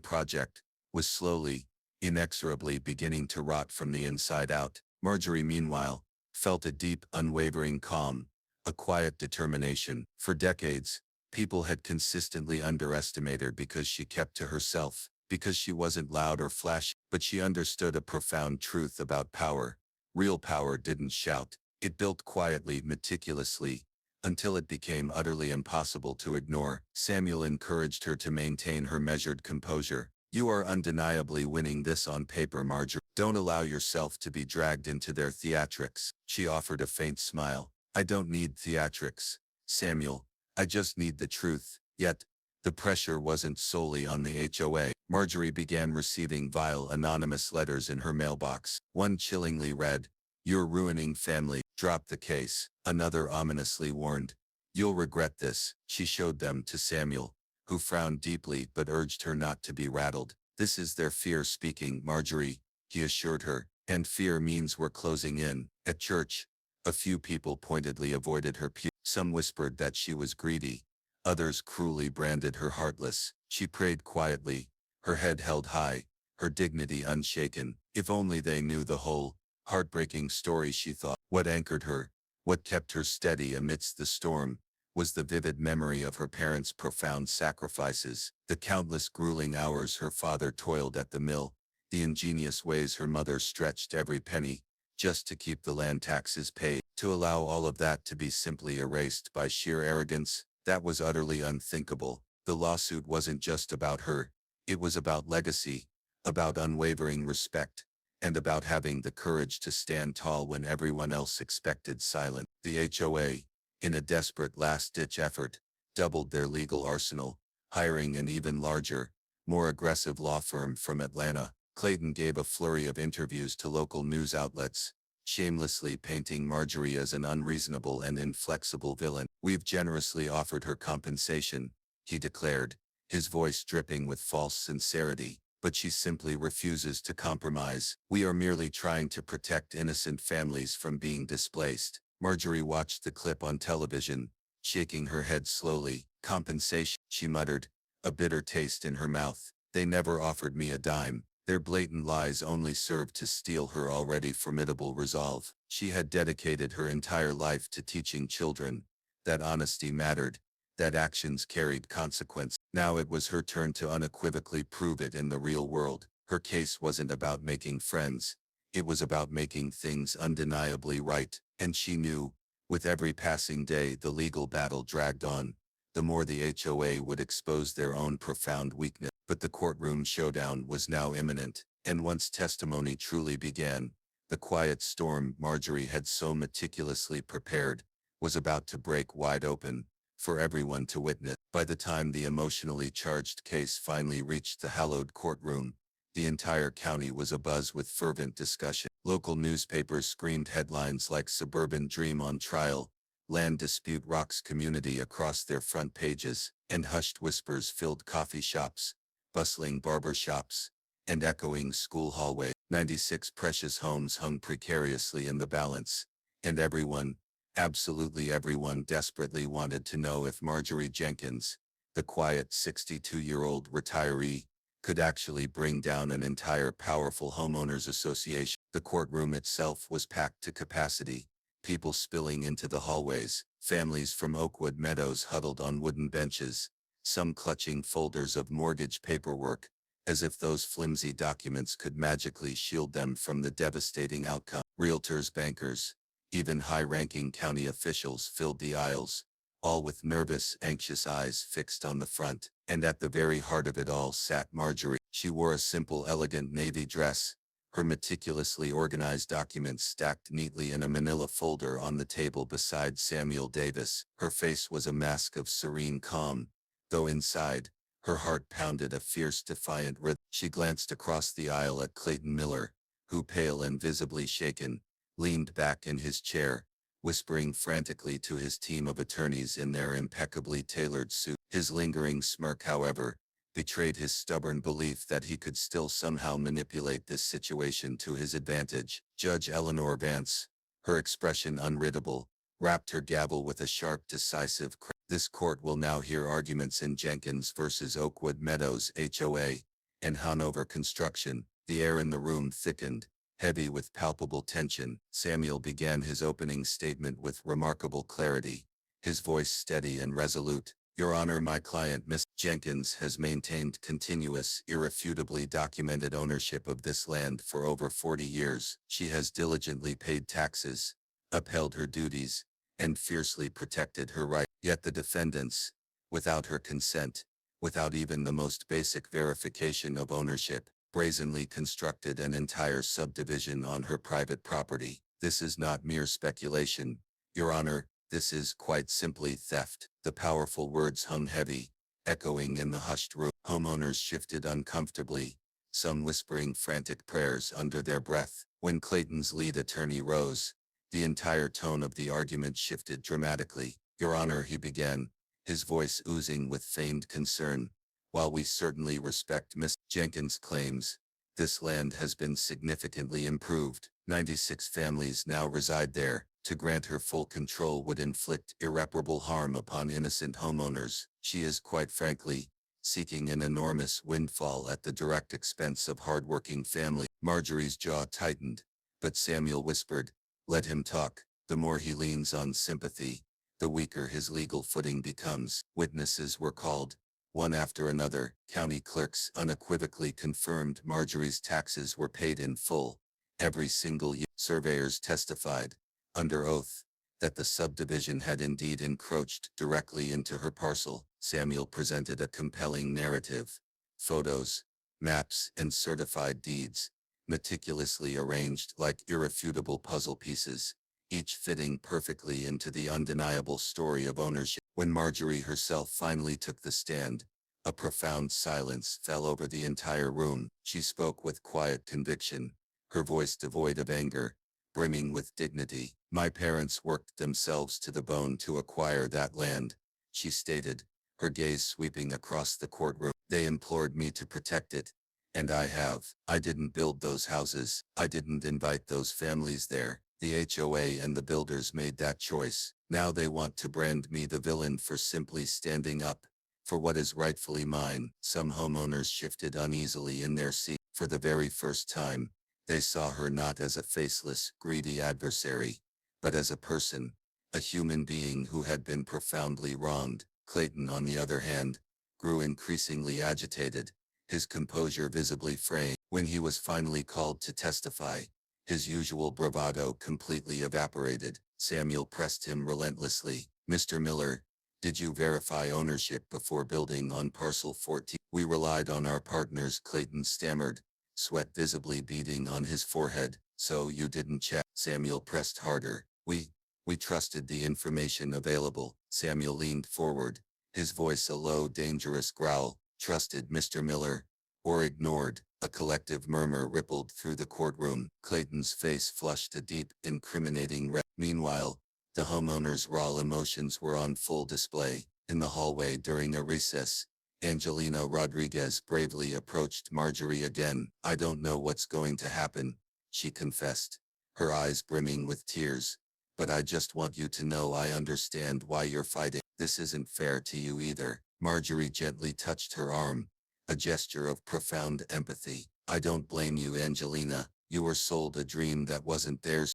project was slowly, inexorably beginning to rot from the inside out. Marjorie, meanwhile, felt a deep, unwavering calm, a quiet determination. For decades, people had consistently underestimated her because she kept to herself, because she wasn't loud or flashy, but she understood a profound truth about power. Real power didn't shout. It built quietly, meticulously, until it became utterly impossible to ignore. Samuel encouraged her to maintain her measured composure. "You are undeniably winning this on paper, Marjorie. Don't allow yourself to be dragged into their theatrics." She offered a faint smile. "I don't need theatrics, Samuel. I just need the truth." Yet, the pressure wasn't solely on the HOA. Marjorie began receiving vile anonymous letters in her mailbox. One chillingly read, "You're ruining family. Drop the case." Another ominously warned, "You'll regret this." She showed them to Samuel, who frowned deeply but urged her not to be rattled. "This is their fear speaking, Marjorie," he assured her, "and fear means we're closing in." At church, a few people pointedly avoided her pew. Some whispered that she was greedy. Others cruelly branded her heartless. She prayed quietly, her head held high, her dignity unshaken. If only they knew the whole, heartbreaking story, she thought. What anchored her, what kept her steady amidst the storm, was the vivid memory of her parents' profound sacrifices, the countless grueling hours her father toiled at the mill, the ingenious ways her mother stretched every penny, just to keep the land taxes paid. To allow all of that to be simply erased by sheer arrogance, that was utterly unthinkable. The lawsuit wasn't just about her. It was about legacy, about unwavering respect, and about having the courage to stand tall when everyone else expected silence. The HOA, in a desperate last-ditch effort, doubled their legal arsenal, hiring an even larger, more aggressive law firm from Atlanta. Clayton gave a flurry of interviews to local news outlets, shamelessly painting Marjorie as an unreasonable and inflexible villain. "We've generously offered her compensation," he declared, his voice dripping with false sincerity, "but she simply refuses to compromise. We are merely trying to protect innocent families from being displaced." Marjorie watched the clip on television, shaking her head slowly. "Compensation," she muttered, a bitter taste in her mouth. "They never offered me a dime." Their blatant lies only served to steel her already formidable resolve. She had dedicated her entire life to teaching children that honesty mattered, that actions carried consequence. Now it was her turn to unequivocally prove it in the real world. Her case wasn't about making friends. It was about making things undeniably right. And she knew, with every passing day the legal battle dragged on, the more the HOA would expose their own profound weakness. But the courtroom showdown was now imminent, and once testimony truly began, the quiet storm Marjorie had so meticulously prepared was about to break wide open, for everyone to witness. By the time the emotionally charged case finally reached the hallowed courtroom, the entire county was abuzz with fervent discussion. Local newspapers screamed headlines like "Suburban Dream on Trial," "Land Dispute Rocks Community" across their front pages, and hushed whispers filled coffee shops, bustling barber shops, and echoing school hallways. 96 precious homes hung precariously in the balance, and everyone, absolutely everyone, desperately wanted to know if Marjorie Jenkins, the quiet 62-year-old retiree, could actually bring down an entire powerful homeowners association. The courtroom itself was packed to capacity, people spilling into the hallways, families from Oakwood Meadows huddled on wooden benches, some clutching folders of mortgage paperwork, as if those flimsy documents could magically shield them from the devastating outcome. Realtors, bankers, Even high-ranking county officials filled the aisles, all with nervous, anxious eyes fixed on the front. And at the very heart of it all sat Marjorie. She wore a simple, elegant navy dress, her meticulously organized documents stacked neatly in a manila folder on the table beside Samuel Davis. Her face was a mask of serene calm, though inside, her heart pounded a fierce, defiant rhythm. She glanced across the aisle at Clayton Miller, who, pale and visibly shaken, leaned back in his chair, whispering frantically to his team of attorneys in their impeccably tailored suits. His lingering smirk, however, betrayed his stubborn belief that he could still somehow manipulate this situation to his advantage. Judge Eleanor Vance, her expression unreadable, rapped her gavel with a sharp, decisive crack. This court will now hear arguments in Jenkins versus Oakwood Meadows HOA and Hanover Construction. The air in the room thickened, heavy with palpable tension. Samuel began his opening statement with remarkable clarity, his voice steady and resolute. Your Honor, my client, Miss Jenkins, has maintained continuous, irrefutably documented ownership of this land for over 40 years. She has diligently paid taxes, upheld her duties, and fiercely protected her rights. Yet the defendants, without her consent, without even the most basic verification of ownership, brazenly constructed an entire subdivision on her private property. This is not mere speculation, Your Honor. This is quite simply theft. The powerful words hung heavy, echoing in the hushed room. Homeowners shifted uncomfortably, some whispering frantic prayers under their breath. When Clayton's lead attorney rose, the entire tone of the argument shifted dramatically. Your Honor, he began, his voice oozing with feigned concern. While we certainly respect Miss Jenkins' claims, this land has been significantly improved. 96 families now reside there. To grant her full control would inflict irreparable harm upon innocent homeowners. She is, quite frankly, seeking an enormous windfall at the direct expense of hardworking families. Marjorie's jaw tightened, but Samuel whispered, "Let him talk. The more he leans on sympathy, the weaker his legal footing becomes." Witnesses were called, one after another. County clerks unequivocally confirmed Marjorie's taxes were paid in full, every single year. Surveyors testified, under oath, that the subdivision had indeed encroached directly into her parcel. Samuel presented a compelling narrative. Photos, maps, and certified deeds, meticulously arranged like irrefutable puzzle pieces, each fitting perfectly into the undeniable story of ownership. When Marjorie herself finally took the stand, a profound silence fell over the entire room. She spoke with quiet conviction, her voice devoid of anger, brimming with dignity. My parents worked themselves to the bone to acquire that land, she stated, her gaze sweeping across the courtroom. They implored me to protect it, and I have. I didn't build those houses. I didn't invite those families there. The HOA and the builders made that choice. Now they want to brand me the villain for simply standing up for what is rightfully mine. Some homeowners shifted uneasily in their seat. For the very first time, they saw her not as a faceless, greedy adversary, but as a person, a human being who had been profoundly wronged. Clayton, on the other hand, grew increasingly agitated, his composure visibly fraying. When he was finally called to testify, his usual bravado completely evaporated. Samuel pressed him relentlessly. Mr. Miller, did you verify ownership before building on parcel 14? We relied on our partners, Clayton stammered, sweat visibly beading on his forehead. So you didn't check? Samuel pressed harder. We trusted the information available. Samuel leaned forward, his voice a low, dangerous growl. Trusted, Mr. Miller, or ignored? A collective murmur rippled through the courtroom. Clayton's face flushed a deep, incriminating red. Meanwhile, the homeowners' raw emotions were on full display. In the hallway during a recess, Angelina Rodriguez bravely approached Marjorie again. I don't know what's going to happen, she confessed, her eyes brimming with tears. But I just want you to know I understand why you're fighting. This isn't fair to you either. Marjorie gently touched her arm, a gesture of profound empathy. I don't blame you, Angelina. You were sold a dream that wasn't theirs.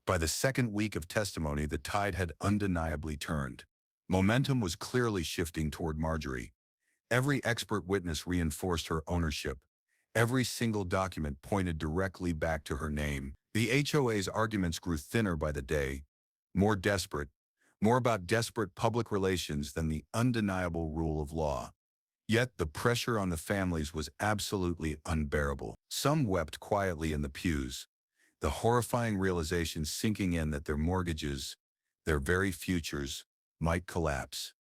By the second week of testimony, the tide had undeniably turned. Momentum was clearly shifting toward Marjorie. Every expert witness reinforced her ownership. Every single document pointed directly back to her name. The HOA's arguments grew thinner by the day, more desperate, more about desperate public relations than the undeniable rule of law. Yet the pressure on the families was absolutely unbearable. Some wept quietly in the pews, the horrifying realization sinking in that their mortgages, their very futures, might collapse.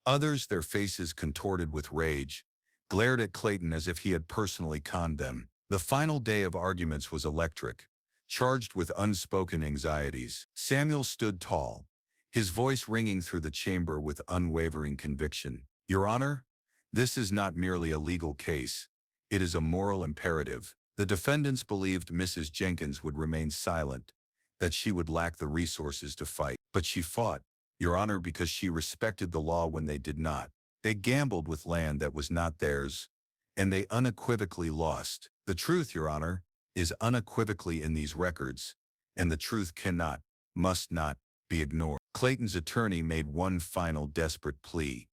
Others, their faces contorted with rage, glared at Clayton as if he had personally conned them. The final day of arguments was electric, charged with unspoken anxieties. Samuel stood tall, his voice ringing through the chamber with unwavering conviction. "Your Honor, this is not merely a legal case. It is a moral imperative." The defendants believed Mrs. Jenkins would remain silent, that she would lack the resources to fight. But she fought, Your Honor, because she respected the law when they did not. They gambled with land that was not theirs, and they unequivocally lost. The truth, Your Honor, is unequivocally in these records, and the truth cannot, must not, be ignored. Clayton's attorney made one final desperate plea,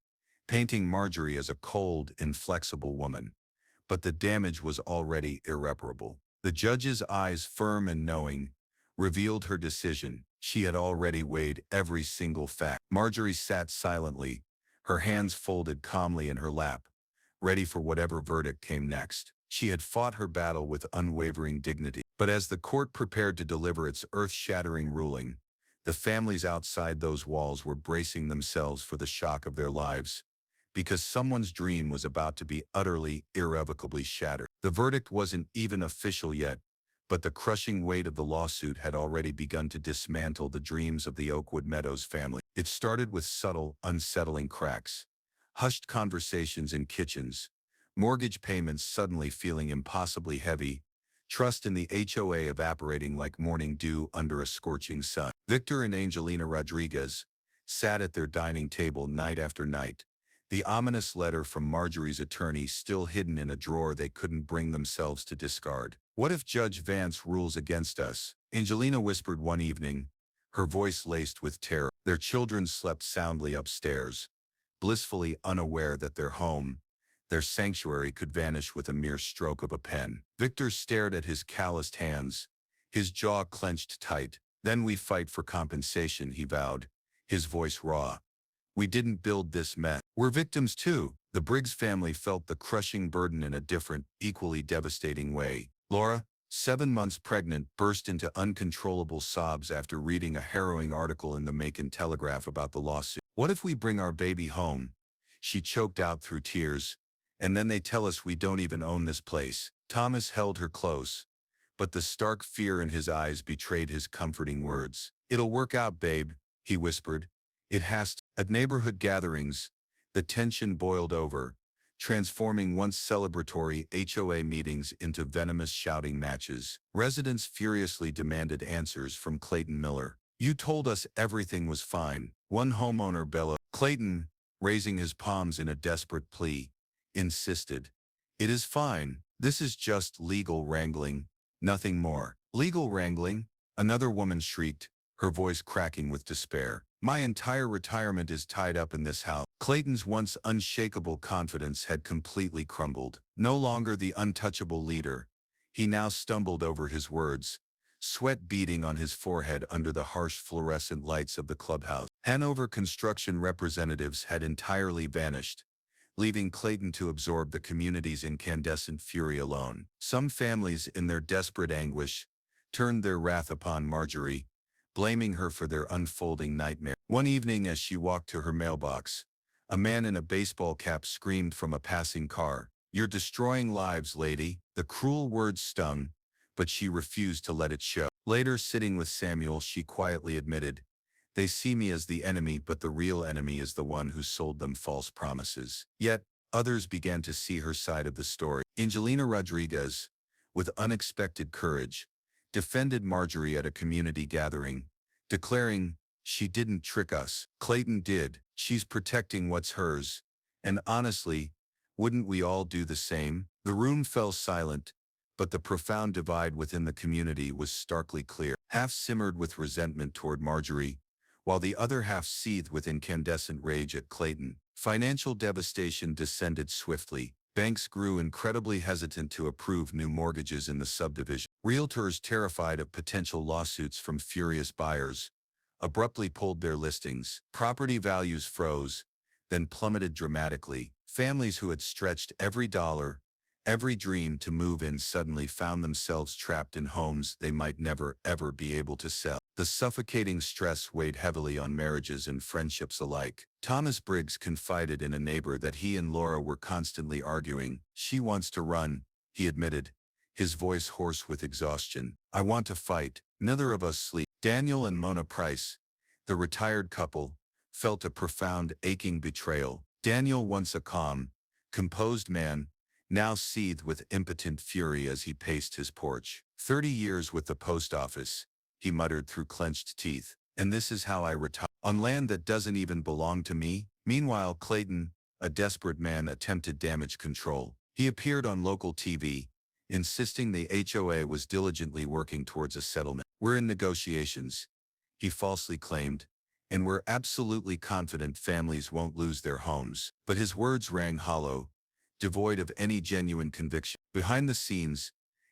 painting Marjorie as a cold, inflexible woman. But the damage was already irreparable. The judge's eyes, firm and knowing, revealed her decision. She had already weighed every single fact. Marjorie sat silently, her hands folded calmly in her lap, ready for whatever verdict came next. She had fought her battle with unwavering dignity. But as the court prepared to deliver its earth-shattering ruling, the families outside those walls were bracing themselves for the shock of their lives, because someone's dream was about to be utterly, irrevocably shattered. The verdict wasn't even official yet, but the crushing weight of the lawsuit had already begun to dismantle the dreams of the Oakwood Meadows family. It started with subtle, unsettling cracks, hushed conversations in kitchens, mortgage payments suddenly feeling impossibly heavy, trust in the HOA evaporating like morning dew under a scorching sun. Victor and Angelina Rodriguez sat at their dining table night after night, the ominous letter from Marjorie's attorney still hidden in a drawer they couldn't bring themselves to discard. "What if Judge Vance rules against us?" Angelina whispered one evening, her voice laced with terror. Their children slept soundly upstairs, blissfully unaware that their home, their sanctuary, could vanish with a mere stroke of a pen. Victor stared at his calloused hands, his jaw clenched tight. "Then we fight for compensation," he vowed, his voice raw. "We didn't build this mess. We're victims too." The Briggs family felt the crushing burden in a different, equally devastating way. Laura, 7 months pregnant, burst into uncontrollable sobs after reading a harrowing article in the Macon Telegraph about the lawsuit. "What if we bring our baby home?" she choked out through tears. "And then they tell us we don't even own this place." Thomas held her close, but the stark fear in his eyes betrayed his comforting words. "It'll work out, babe," he whispered. "It has to." At neighborhood gatherings, the tension boiled over, transforming once celebratory HOA meetings into venomous shouting matches. Residents furiously demanded answers from Clayton Miller. "You told us everything was fine," one homeowner bellowed. Clayton, raising his palms in a desperate plea, insisted, "It is fine. This is just legal wrangling, nothing more." "Legal wrangling?" another woman shrieked, her voice cracking with despair. "My entire retirement is tied up in this house." Clayton's once unshakable confidence had completely crumbled. No longer the untouchable leader, he now stumbled over his words, sweat beading on his forehead under the harsh fluorescent lights of the clubhouse. Hanover construction representatives had entirely vanished, leaving Clayton to absorb the community's incandescent fury alone. Some families, in their desperate anguish, turned their wrath upon Marjorie, blaming her for their unfolding nightmare. One evening as she walked to her mailbox, a man in a baseball cap screamed from a passing car, "You're destroying lives, lady." The cruel words stung, but she refused to let it show. Later, sitting with Samuel, she quietly admitted, "They see me as the enemy, but the real enemy is the one who sold them false promises." Yet, others began to see her side of the story. Angelina Rodriguez, with unexpected courage, defended Marjorie at a community gathering, declaring, "She didn't trick us. Clayton did. She's protecting what's hers. And honestly, wouldn't we all do the same?" The room fell silent, but the profound divide within the community was starkly clear. Half simmered with resentment toward Marjorie, while the other half seethed with incandescent rage at Clayton. Financial devastation descended swiftly. Banks grew incredibly hesitant to approve new mortgages in the subdivision. Realtors, terrified of potential lawsuits from furious buyers, abruptly pulled their listings. Property values froze, then plummeted dramatically. Families who had stretched every dollar, every dream to move in suddenly found themselves trapped in homes they might never ever be able to sell. The suffocating stress weighed heavily on marriages and friendships alike. Thomas Briggs confided in a neighbor that he and Laura were constantly arguing. "She wants to run," he admitted, his voice hoarse with exhaustion. "I want to fight. Neither of us sleep." Daniel and Mona Price, the retired couple, felt a profound, aching betrayal. Daniel, once a calm, composed man, now seethed with impotent fury as he paced his porch. 30 years with the post office," he muttered through clenched teeth. "And this is how I retire, on land that doesn't even belong to me?" Meanwhile, Clayton, a desperate man, attempted damage control. He appeared on local TV, insisting the HOA was diligently working towards a settlement. "We're in negotiations," he falsely claimed, "and we're absolutely confident families won't lose their homes." But his words rang hollow, devoid of any genuine conviction. Behind the scenes,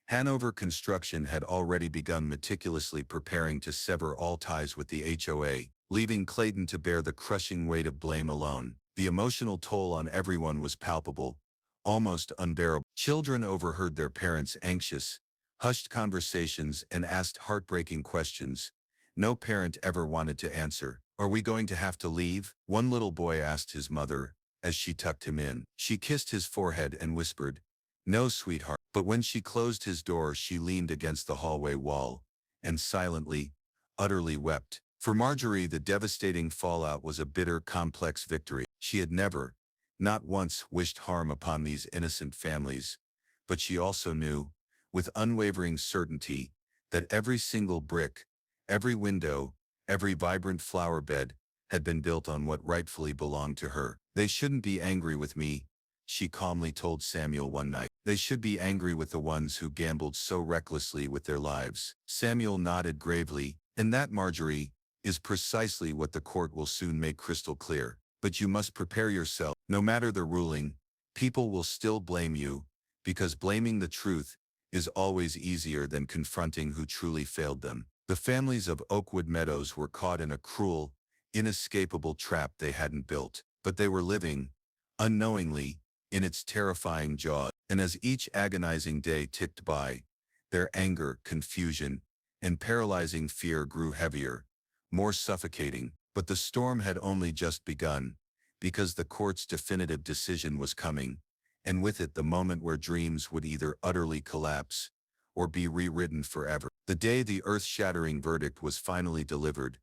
Hanover Construction had already begun meticulously preparing to sever all ties with the HOA, leaving Clayton to bear the crushing weight of blame alone. The emotional toll on everyone was palpable, almost unbearable. Children overheard their parents' anxious, hushed conversations and asked heartbreaking questions no parent ever wanted to answer. "Are we going to have to leave?" one little boy asked his mother as she tucked him in. She kissed his forehead and whispered, "No, sweetheart." But when she closed his door, she leaned against the hallway wall and silently, utterly wept. For Marjorie, the devastating fallout was a bitter, complex victory. She had never, not once, wished harm upon these innocent families, but she also knew, with unwavering certainty, that every single brick, every window, every vibrant flower bed had been built on what rightfully belonged to her. "They shouldn't be angry with me," she calmly told Samuel one night. "They should be angry with the ones who gambled so recklessly with their lives." Samuel nodded gravely. "And that, Marjorie, is precisely what the court will soon make crystal clear. But you must prepare yourself. No matter the ruling, people will still blame you, because blaming the truth is always easier than confronting who truly failed them." The families of Oakwood Meadows were caught in a cruel, inescapable trap they hadn't built, but they were living, unknowingly, in its terrifying jaws. And as each agonizing day ticked by, their anger, confusion, and paralyzing fear grew heavier, more suffocating. But the storm had only just begun, because the court's definitive decision was coming, and with it the moment where dreams would either utterly collapse or be rewritten forever. The day the earth-shattering verdict was finally delivered,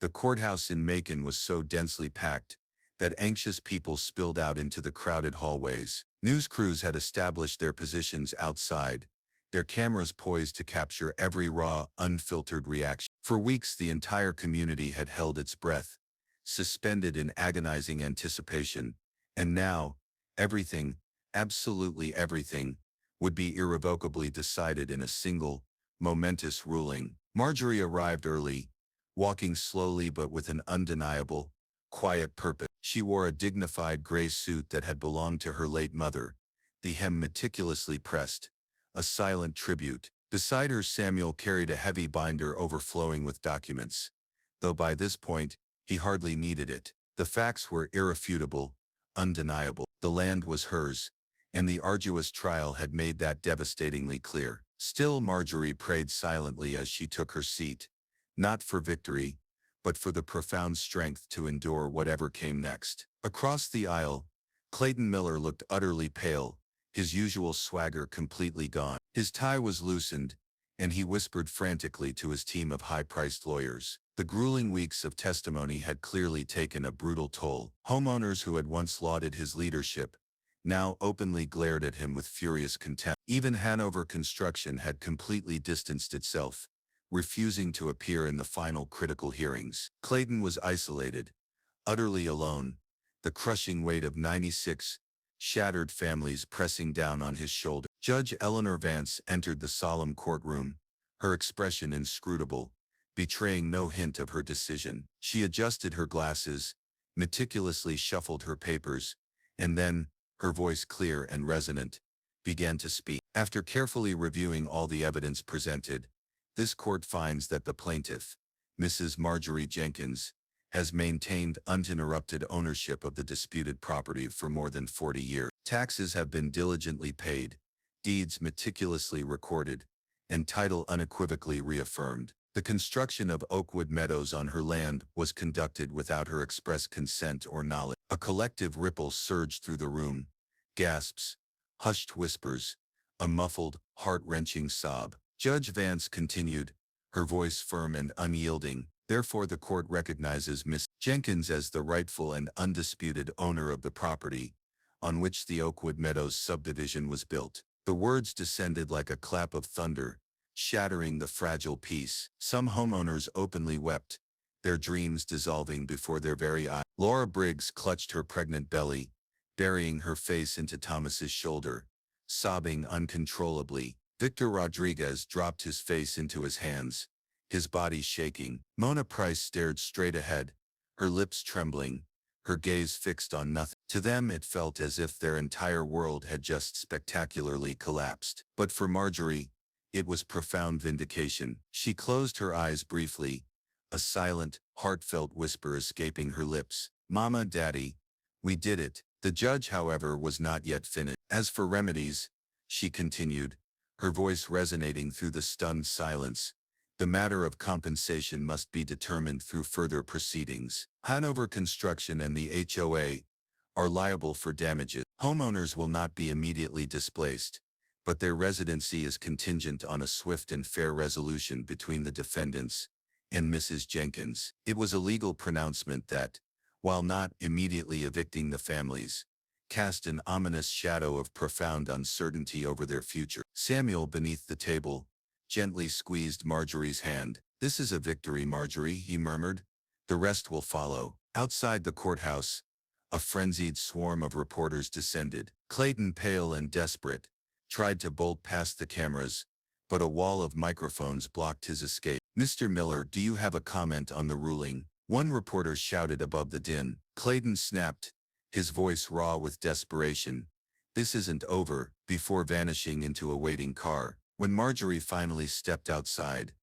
the courthouse in Macon was so densely packed that anxious people spilled out into the crowded hallways. News crews had established their positions outside, their cameras poised to capture every raw, unfiltered reaction. For weeks, the entire community had held its breath, suspended in agonizing anticipation, and now, everything, absolutely everything, would be irrevocably decided in a single, momentous ruling. Marjorie arrived early, walking slowly but with an undeniable, quiet purpose. She wore a dignified gray suit that had belonged to her late mother, the hem meticulously pressed, a silent tribute. Beside her, Samuel carried a heavy binder overflowing with documents, though by this point, he hardly needed it. The facts were irrefutable, undeniable. The land was hers, and the arduous trial had made that devastatingly clear. Still, Marjorie prayed silently as she took her seat, not for victory, but for the profound strength to endure whatever came next. Across the aisle, Clayton Miller looked utterly pale, his usual swagger completely gone. His tie was loosened, and he whispered frantically to his team of high-priced lawyers. The grueling weeks of testimony had clearly taken a brutal toll. Homeowners who had once lauded his leadership now openly glared at him with furious contempt. Even Hanover Construction had completely distanced itself, refusing to appear in the final critical hearings. Clayton was isolated, utterly alone, the crushing weight of 96 shattered families pressing down on his shoulder. Judge Eleanor Vance entered the solemn courtroom, her expression inscrutable, betraying no hint of her decision. She adjusted her glasses, meticulously shuffled her papers, and then, her voice clear and resonant, began to speak. After carefully reviewing all the evidence presented, this court finds that the plaintiff, Mrs. Marjorie Jenkins, has maintained uninterrupted ownership of the disputed property for more than 40 years. Taxes have been diligently paid, deeds meticulously recorded, and title unequivocally reaffirmed. The construction of Oakwood Meadows on her land was conducted without her express consent or knowledge. A collective ripple surged through the room, gasps, hushed whispers, a muffled, heart-wrenching sob. Judge Vance continued, her voice firm and unyielding. Therefore, the court recognizes Miss Jenkins as the rightful and undisputed owner of the property on which the Oakwood Meadows subdivision was built. The words descended like a clap of thunder, shattering the fragile peace. Some homeowners openly wept, their dreams dissolving before their very eyes. Laura Briggs clutched her pregnant belly, burying her face into Thomas's shoulder, sobbing uncontrollably. Victor Rodriguez dropped his face into his hands, his body shaking. Mona Price stared straight ahead, her lips trembling, her gaze fixed on nothing. To them it felt as if their entire world had just spectacularly collapsed. But for Marjorie, it was profound vindication. She closed her eyes briefly, a silent, heartfelt whisper escaping her lips. "Mama, Daddy, we did it." The judge, however, was not yet finished. "As for remedies," she continued, her voice resonating through the stunned silence, "the matter of compensation must be determined through further proceedings. Hanover Construction and the HOA are liable for damages. Homeowners will not be immediately displaced, but their residency is contingent on a swift and fair resolution between the defendants and Mrs. Jenkins." It was a legal pronouncement that, while not immediately evicting the families, cast an ominous shadow of profound uncertainty over their future. Samuel, beneath the table, gently squeezed Marjorie's hand. "This is a victory, Marjorie," he murmured. "The rest will follow." Outside the courthouse, a frenzied swarm of reporters descended. Clayton, pale and desperate, tried to bolt past the cameras, but a wall of microphones blocked his escape. "Mr. Miller, do you have a comment on the ruling?" one reporter shouted above the din. Clayton snapped, his voice raw with desperation. "This isn't over," before vanishing into a waiting car. When Marjorie finally stepped outside,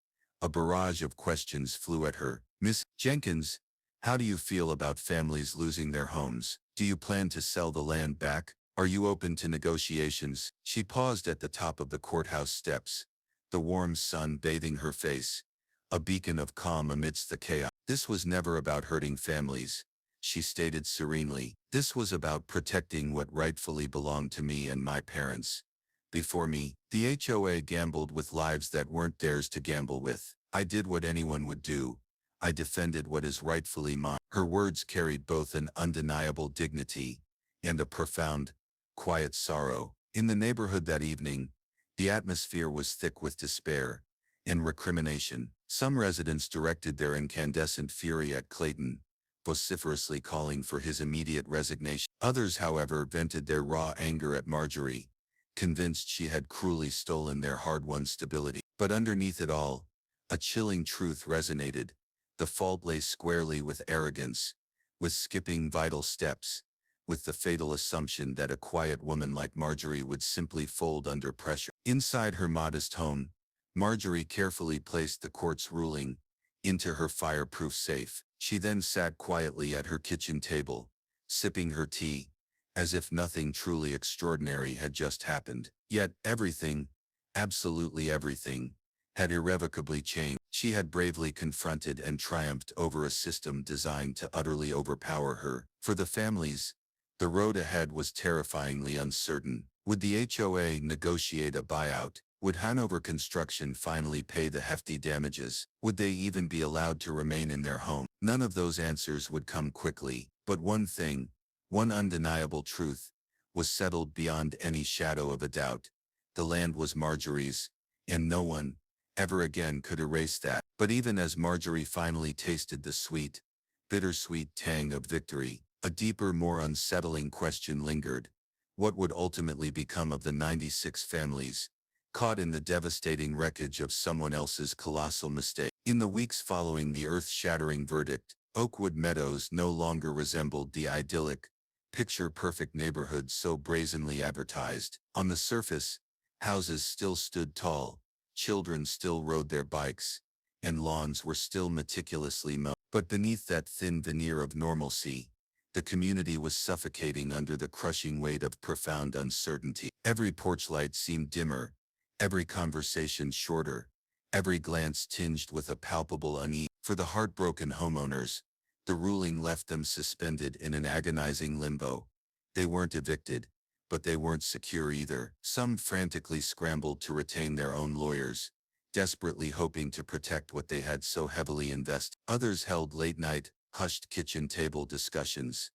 a barrage of questions flew at her. "Miss Jenkins, how do you feel about families losing their homes? Do you plan to sell the land back? Are you open to negotiations?" She paused at the top of the courthouse steps, the warm sun bathing her face, a beacon of calm amidst the chaos. "This was never about hurting families," she stated serenely. "This was about protecting what rightfully belonged to me and my parents. Before me, the HOA gambled with lives that weren't theirs to gamble with. I did what anyone would do. I defended what is rightfully mine." Her words carried both an undeniable dignity and a profound, quiet sorrow. In the neighborhood that evening, the atmosphere was thick with despair and recrimination. Some residents directed their incandescent fury at Clayton, vociferously calling for his immediate resignation. Others, however, vented their raw anger at Marjorie, convinced she had cruelly stolen their hard-won stability. But underneath it all, a chilling truth resonated. The fault lay squarely with arrogance, with skipping vital steps, with the fatal assumption that a quiet woman like Marjorie would simply fold under pressure. Inside her modest home, Marjorie carefully placed the court's ruling into her fireproof safe. She then sat quietly at her kitchen table, sipping her tea, as if nothing truly extraordinary had just happened. Yet everything, absolutely everything, had irrevocably changed. She had bravely confronted and triumphed over a system designed to utterly overpower her. For the families, the road ahead was terrifyingly uncertain. Would the HOA negotiate a buyout? Would Hanover Construction finally pay the hefty damages? Would they even be allowed to remain in their home? None of those answers would come quickly, but one thing, one undeniable truth, was settled beyond any shadow of a doubt. The land was Marjorie's, and no one, ever again, could erase that. But even as Marjorie finally tasted the sweet, bittersweet tang of victory, a deeper, more unsettling question lingered. What would ultimately become of the 96 families, caught in the devastating wreckage of someone else's colossal mistake? In the weeks following the earth-shattering verdict, Oakwood Meadows no longer resembled the idyllic, picture-perfect neighborhood so brazenly advertised. On the surface, houses still stood tall, children still rode their bikes, and lawns were still meticulously mowed. But beneath that thin veneer of normalcy, the community was suffocating under the crushing weight of profound uncertainty. Every porch light seemed dimmer, every conversation shorter, every glance tinged with a palpable unease. For the heartbroken homeowners, the ruling left them suspended in an agonizing limbo. They weren't evicted, but they weren't secure either. Some frantically scrambled to retain their own lawyers, desperately hoping to protect what they had so heavily invested. Others held late-night, hushed kitchen table discussions,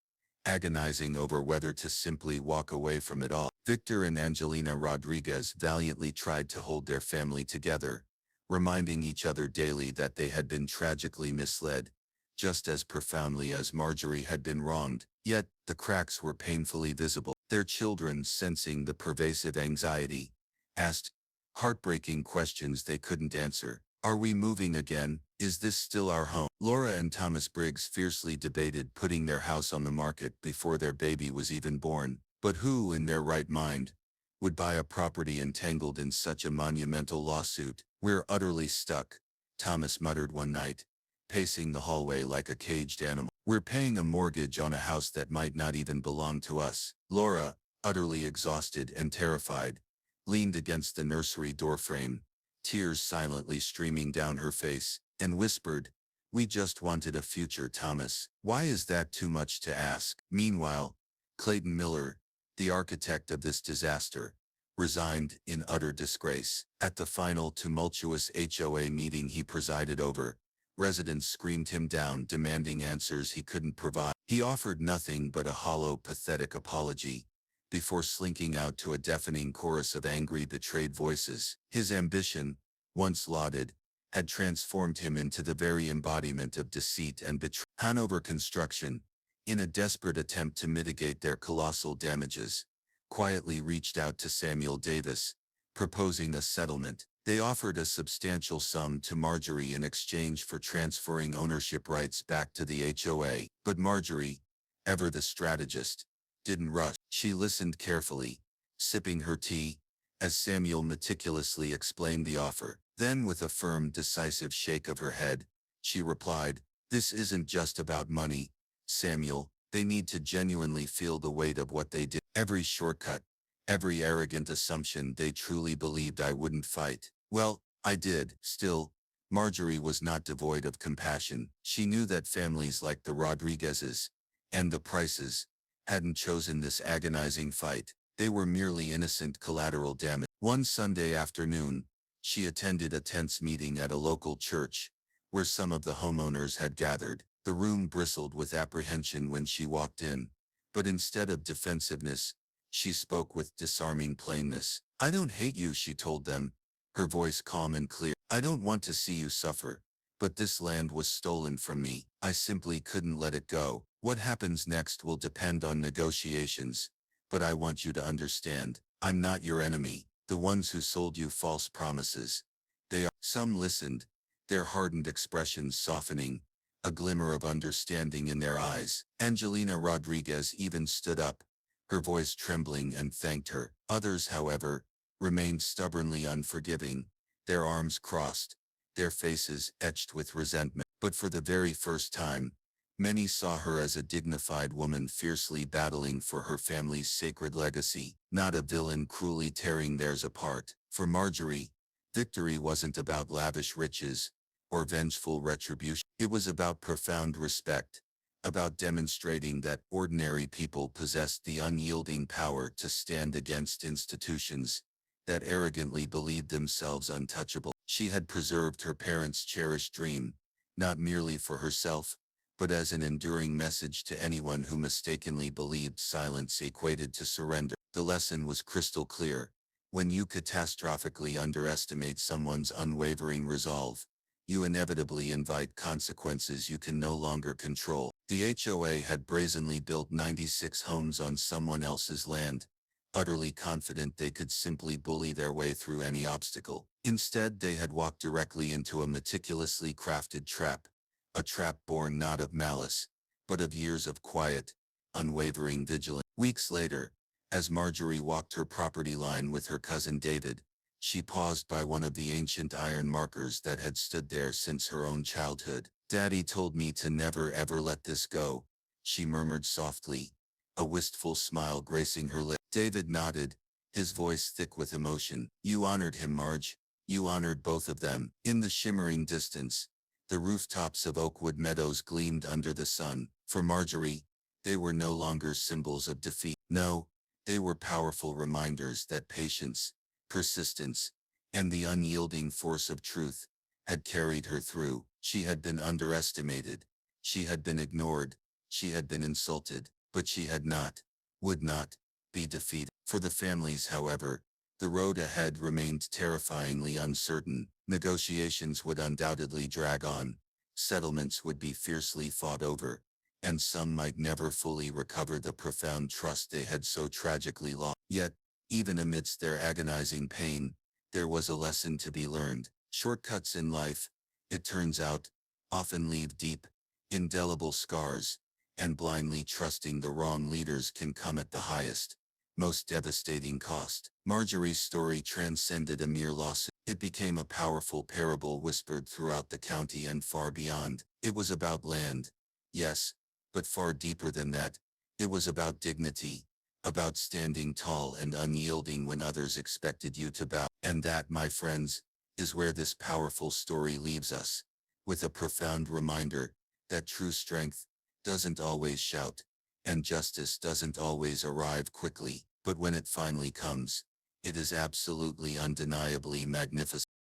agonizing over whether to simply walk away from it all. Victor and Angelina Rodriguez valiantly tried to hold their family together, reminding each other daily that they had been tragically misled, just as profoundly as Marjorie had been wronged. Yet, the cracks were painfully visible. Their children, sensing the pervasive anxiety, asked heartbreaking questions they couldn't answer. Are we moving again? Is this still our home? Laura and Thomas Briggs fiercely debated putting their house on the market before their baby was even born. But who, in their right mind, would buy a property entangled in such a monumental lawsuit? We're utterly stuck, Thomas muttered one night, pacing the hallway like a caged animal. We're paying a mortgage on a house that might not even belong to us. Laura, utterly exhausted and terrified, leaned against the nursery doorframe, tears silently streaming down her face, and whispered, "We just wanted a future, Thomas. Why is that too much to ask?" Meanwhile, Clayton Miller, the architect of this disaster, resigned in utter disgrace. At the final tumultuous HOA meeting he presided over, residents screamed him down, demanding answers he couldn't provide. He offered nothing but a hollow, pathetic apology, before slinking out to a deafening chorus of angry, betrayed voices. His ambition, once lauded, had transformed him into the very embodiment of deceit and betrayal. Hanover Construction, in a desperate attempt to mitigate their colossal damages, quietly reached out to Samuel Davis, proposing a settlement. They offered a substantial sum to Marjorie in exchange for transferring ownership rights back to the HOA. But Marjorie, ever the strategist, didn't rush. She listened carefully, sipping her tea, as Samuel meticulously explained the offer. Then, with a firm, decisive shake of her head, she replied, "This isn't just about money, Samuel. They need to genuinely feel the weight of what they did. Every shortcut, every arrogant assumption they truly believed I wouldn't fight. Well, I did." Still, Marjorie was not devoid of compassion. She knew that families like the Rodriguezes and the Prices hadn't chosen this agonizing fight. They were merely innocent collateral damage. One Sunday afternoon, she attended a tense meeting at a local church, where some of the homeowners had gathered. The room bristled with apprehension when she walked in, but instead of defensiveness, she spoke with disarming plainness. "I don't hate you," she told them, her voice calm and clear. "I don't want to see you suffer, but this land was stolen from me. I simply couldn't let it go. What happens next will depend on negotiations, but I want you to understand, I'm not your enemy. The ones who sold you false promises, they are." Some listened, their hardened expressions softening, a glimmer of understanding in their eyes. Angelina Rodriguez even stood up, her voice trembling, and thanked her. Others, however, remained stubbornly unforgiving, their arms crossed, their faces etched with resentment. But for the very first time, many saw her as a dignified woman fiercely battling for her family's sacred legacy, not a villain cruelly tearing theirs apart. For Marjorie, victory wasn't about lavish riches or vengeful retribution. It was about profound respect, about demonstrating that ordinary people possessed the unyielding power to stand against institutions that arrogantly believed themselves untouchable. She had preserved her parents' cherished dream, not merely for herself, but as an enduring message to anyone who mistakenly believed silence equated to surrender. The lesson was crystal clear. When you catastrophically underestimate someone's unwavering resolve, you inevitably invite consequences you can no longer control. The HOA had brazenly built 96 homes on someone else's land, utterly confident they could simply bully their way through any obstacle. Instead, they had walked directly into a meticulously crafted trap, a trap born not of malice, but of years of quiet, unwavering vigilance. Weeks later, as Marjorie walked her property line with her cousin David, she paused by one of the ancient iron markers that had stood there since her own childhood. "Daddy told me to never ever let this go," she murmured softly, a wistful smile gracing her lips. David nodded, his voice thick with emotion. "You honored him, Marge. You honored both of them." In the shimmering distance, the rooftops of Oakwood Meadows gleamed under the sun. For Marjorie, they were no longer symbols of defeat. No, they were powerful reminders that patience, persistence, and the unyielding force of truth had carried her through. She had been underestimated. She had been ignored. She had been insulted, but she had not, would not, be defeated. For the families, however, the road ahead remained terrifyingly uncertain. Negotiations would undoubtedly drag on, settlements would be fiercely fought over, and some might never fully recover the profound trust they had so tragically lost. Yet, even amidst their agonizing pain, there was a lesson to be learned. Shortcuts in life, it turns out, often leave deep, indelible scars, and blindly trusting the wrong leaders can come at the highest, most devastating cost. Marjorie's story transcended a mere lawsuit. It became a powerful parable whispered throughout the county and far beyond. It was about land, yes, but far deeper than that. It was about dignity, about standing tall and unyielding when others expected you to bow. And that, my friends, is where this powerful story leaves us, with a profound reminder that true strength doesn't always shout, and justice doesn't always arrive quickly, but when it finally comes, it is absolutely undeniably magnificent.